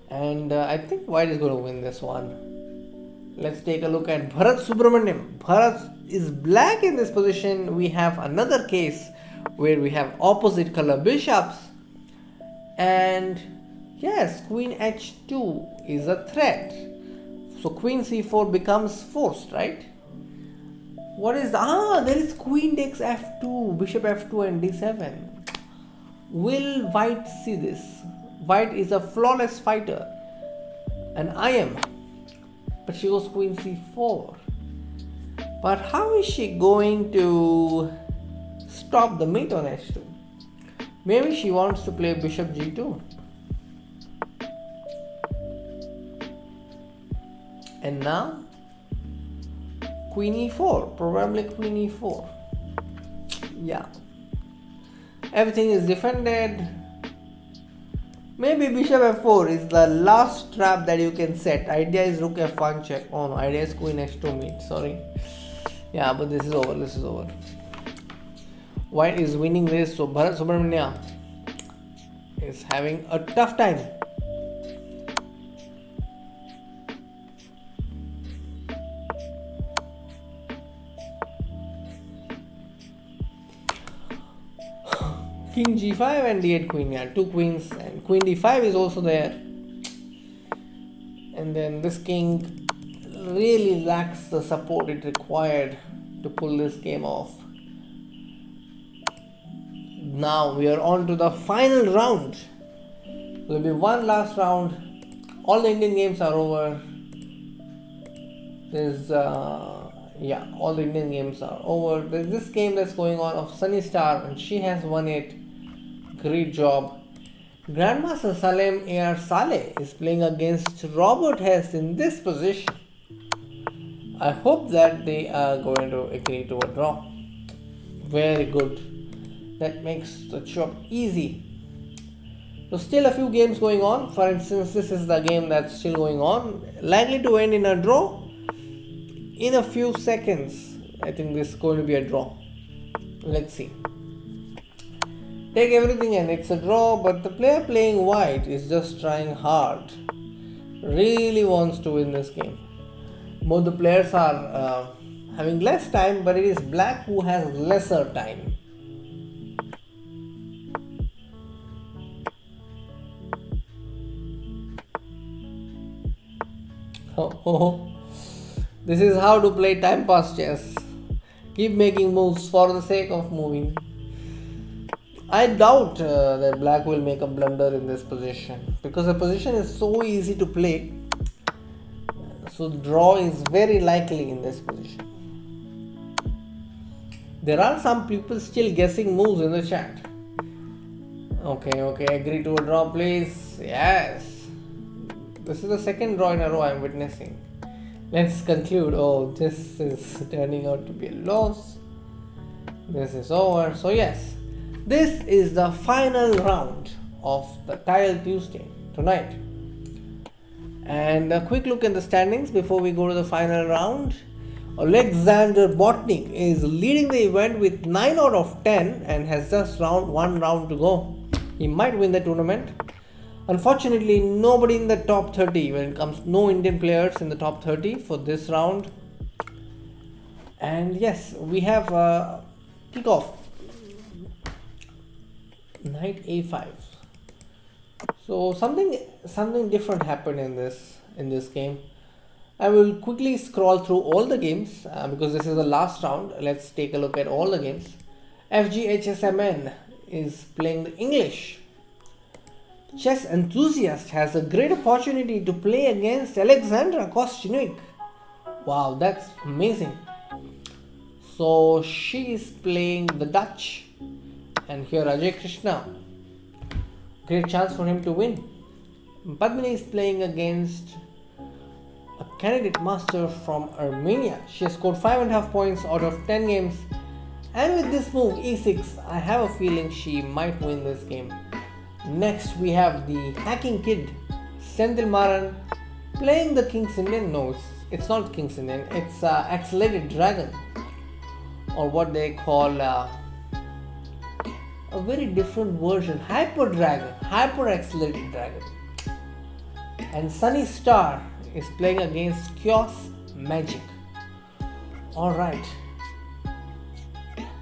and I think white is going to win this one. Let's take a look at Bharat Subramaniam. Bharat is black in this position. We have another case where we have opposite color bishops, and yes, queen h2 is a threat. So queen c4 becomes forced, right? What is there is queen takes f2, bishop f2 and d7. Will white see this? White is a flawless fighter, and I am, but she goes queen c4. But how is she going to stop the mate on h2? Maybe she wants to play bishop g2. And now queen e4, probably queen e4. Yeah, everything is defended. Maybe bishop f4 is the last trap that you can set. Idea is rook f1 check. Oh no, idea is queen h2 mate. Sorry. Yeah, but this is over. This is over. White is winning this. So Bharat Subramaniam is having a tough time. King g5 and d8 queen, yeah, two queens, and queen d5 is also there. And then this king really lacks the support it required to pull this game off. Now we are on to the final round. There will be one last round. All the Indian games are over. There's all the Indian games are over. There's this game that's going on of Sunny Star, and she has won it. Great job. Grandmaster Salem A.R. Saleh is playing against Robert Hess in this position. I hope that they are going to agree to a draw. Very good. That makes the job easy. So still a few games going on. For instance, this is the game that's still going on. Likely to end in a draw. In a few seconds, I think this is going to be a draw. Let's see. Take everything and it's a draw, but the player playing white is just trying hard. Really wants to win this game. Both the players are having less time, but it is black who has lesser time. Oh, this is how to play time pass chess. Keep making moves for the sake of moving. I doubt that black will make a blunder in this position because the position is so easy to play. So the draw is very likely in this position. There are some people still guessing moves in the chat. Okay, agree to a draw please. Yes. This is the second draw in a row I am witnessing. Let's conclude. Oh, this is turning out to be a loss. This is over. So yes, this is the final round of the Tile Tuesday tonight. And a quick look at the standings before we go to the final round. Alexander Botnik is leading the event with 9 out of 10 and has just one round to go. He might win the tournament. Unfortunately, nobody in the top 30 when it comes, no Indian players in the top 30 for this round. And yes, we have kickoff. Knight A5. So something different happened in this game. I will quickly scroll through all the games because this is the last round. Let's take a look at all the games. FGHSMN is playing the English. Chess Enthusiast has a great opportunity to play against Alexandra Kostyuk. Wow, that's amazing. So she is playing the Dutch, and here Ajay Krishna. Great chance for him to win. Padmini is playing against a candidate master from Armenia. She has scored 5.5 points out of 10 games. And with this move, E6, I have a feeling she might win this game. Next, we have the hacking kid, Senthil Maran, playing the King's Indian. No, it's not King's Indian. It's Accelerated Dragon, or what they call a very different version, Hyper Dragon, Hyper Accelerated Dragon. And Sunny Star is playing against Chaos Magic. Alright.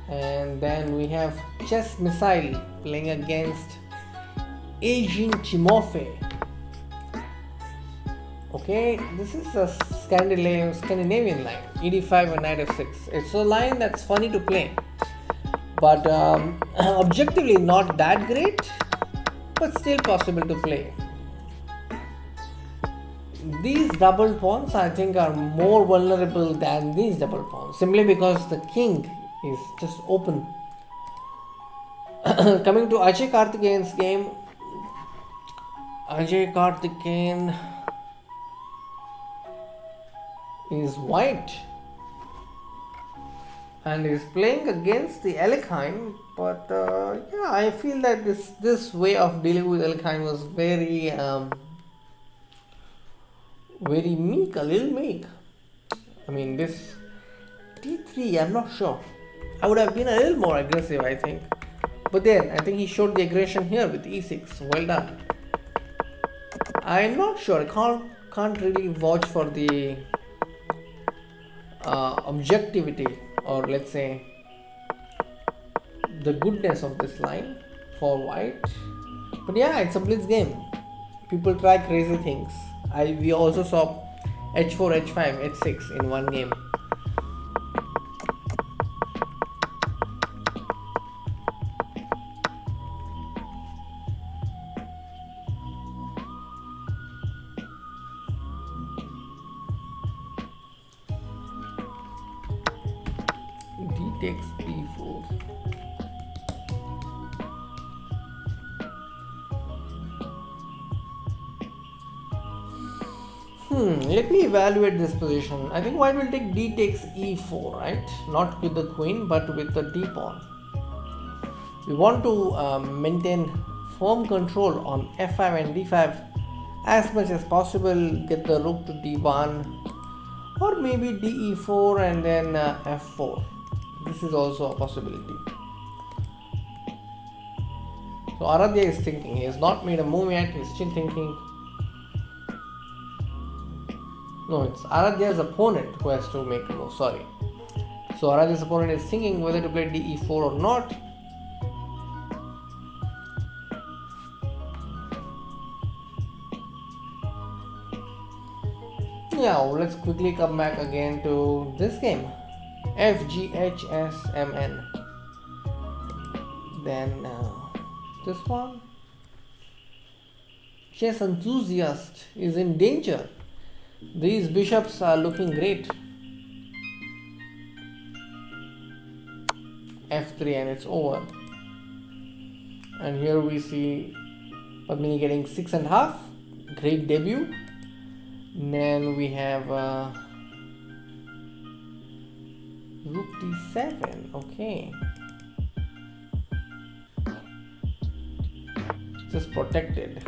And then we have Chess Missile playing against Agent Timofey. Okay, this is a Scandinavian line, ED5 and Knight F6. It's a line that's funny to play, but objectively not that great, but still possible to play. These double pawns I think are more vulnerable than these double pawns, simply because the king is just open. Coming to Ajay Karthikeyan's game, Ajay Karthikeyan is white and is playing against the Alekhine, but yeah, I feel that this way of dealing with Alekhine was very meek, a little meek. I mean, this T3, I'm not sure. I would have been a little more aggressive, I think. But then, I think he showed the aggression here with E6. Well done. I'm not sure. I can't really vouch for the objectivity, or let's say the goodness of this line for white. But yeah, it's a blitz game. People try crazy things. We also saw H4, H5, H6 in one game. D takes B4. Let me evaluate this position. I think white will take D takes E4, right? Not with the queen, but with the D pawn. We want to maintain firm control on F5 and D5 as much as possible. Get the rook to D1, or maybe DE4 and then F4. This is also a possibility. So Aradhya is thinking. He has not made a move yet. He is still thinking. No, it's Aradhya's opponent who has to make a move. Sorry. So Aradhya's opponent is thinking whether to play DE4 or not. Now let's quickly come back again to this game. FGHSMN. Then this one. Chess enthusiast is in danger. These bishops are looking great. F3 and it's over. And here we see Padmini getting 6.5. Great debut. Then we have Rook D7. Okay. Just protected.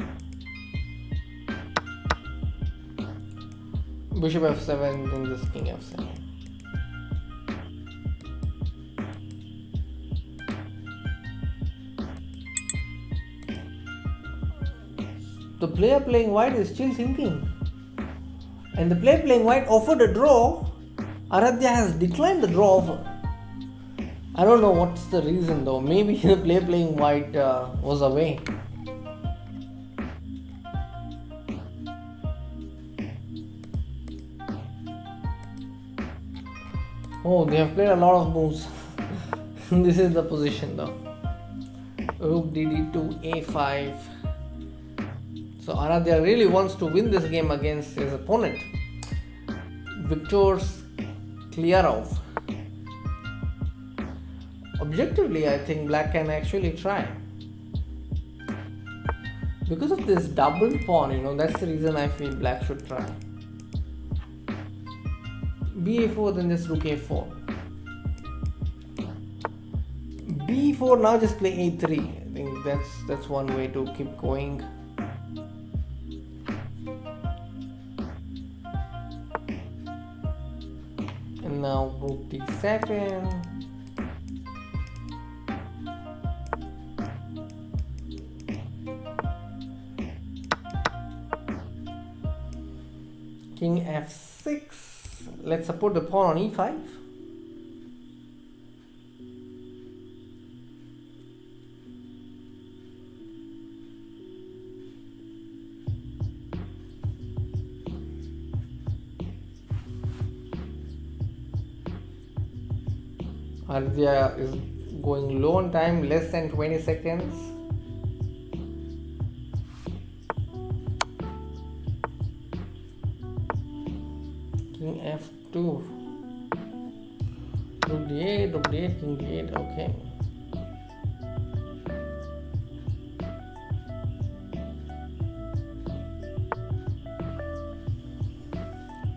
Bishop F7, then just King F7. The player playing white is still thinking. And the player playing white offered a draw. Aradhya has declined the draw offer. I don't know what's the reason though. Maybe the player playing white was away. Oh, they have played a lot of moves. This is the position though. Rook DD2, A5. So Aradhya really wants to win this game against his opponent. Viktor's Klyarov. Objectively, I think black can actually try. Because of this double pawn, that's the reason I feel black should try. B4, then just Rook A4. B4, now just play A3. I think that's one way to keep going. And now Rook D7. King F6. Let's support the pawn on E5. Aradhya is going low on time, less than 20 seconds. King F2. Rook D8, Rook D8, King D8, okay.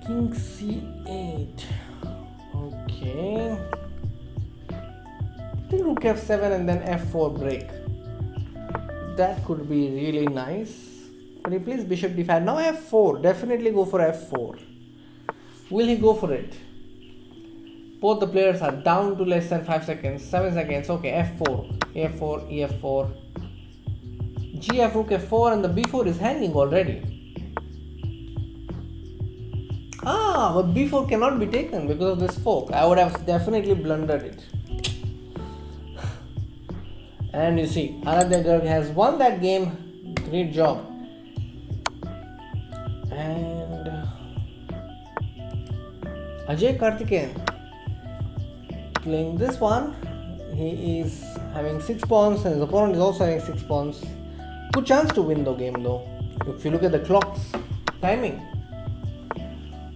King C8. Okay. I think Rook F7 and then F4 break. That could be really nice. But he plays Bishop D5. Now F4. Definitely go for F4. Will he go for it? Both the players are down to less than 5 seconds. 7 seconds. Okay, F4. A4, EF4. GF, Rook F4 and the B4 is hanging already. But B4 cannot be taken because of this fork. I would have definitely blundered it. And you see, Aradhya Garg has won that game. Great job. And Ajay Karthikeyan playing this one. He is having 6 pawns and his opponent is also having 6 pawns. Good chance to win the game though. If you look at the clock's timing.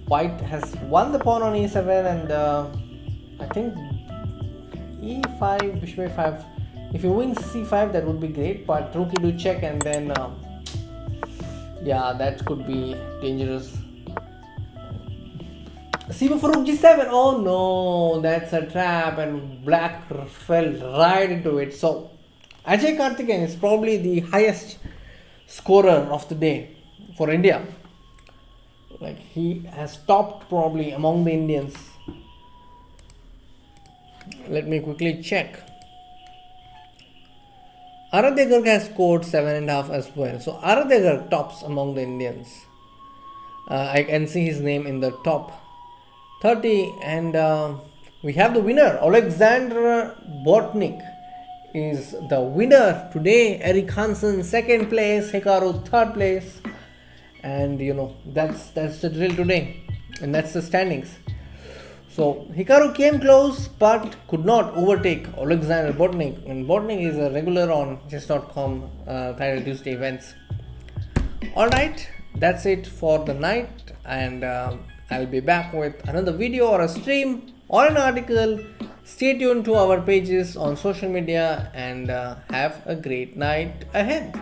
White has won the pawn on E7 and I think E5, Bishop A5. If you win C5 that would be great, but Rook E2 check and then yeah, that could be dangerous. C4 for Rook G7. Oh no, that's a trap and black fell right into it. So Ajay Karthikeyan is probably the highest scorer of the day for India. Like he has topped probably among the Indians. Let me quickly check. Aradhya Garg has scored 7.5 as well. So Aradhya Garg tops among the Indians. I can see his name in the top 30 and we have the winner. Alexander Botnik is the winner today. Eric Hansen second place, Hikaru third place, and that's the drill today. And that's the standings. So Hikaru came close but could not overtake Alexander Botnik. And Botnik is a regular on chess.com Friday Tuesday events. Alright, that's it for the night, and I'll be back with another video or a stream or an article. Stay tuned to our pages on social media and have a great night ahead.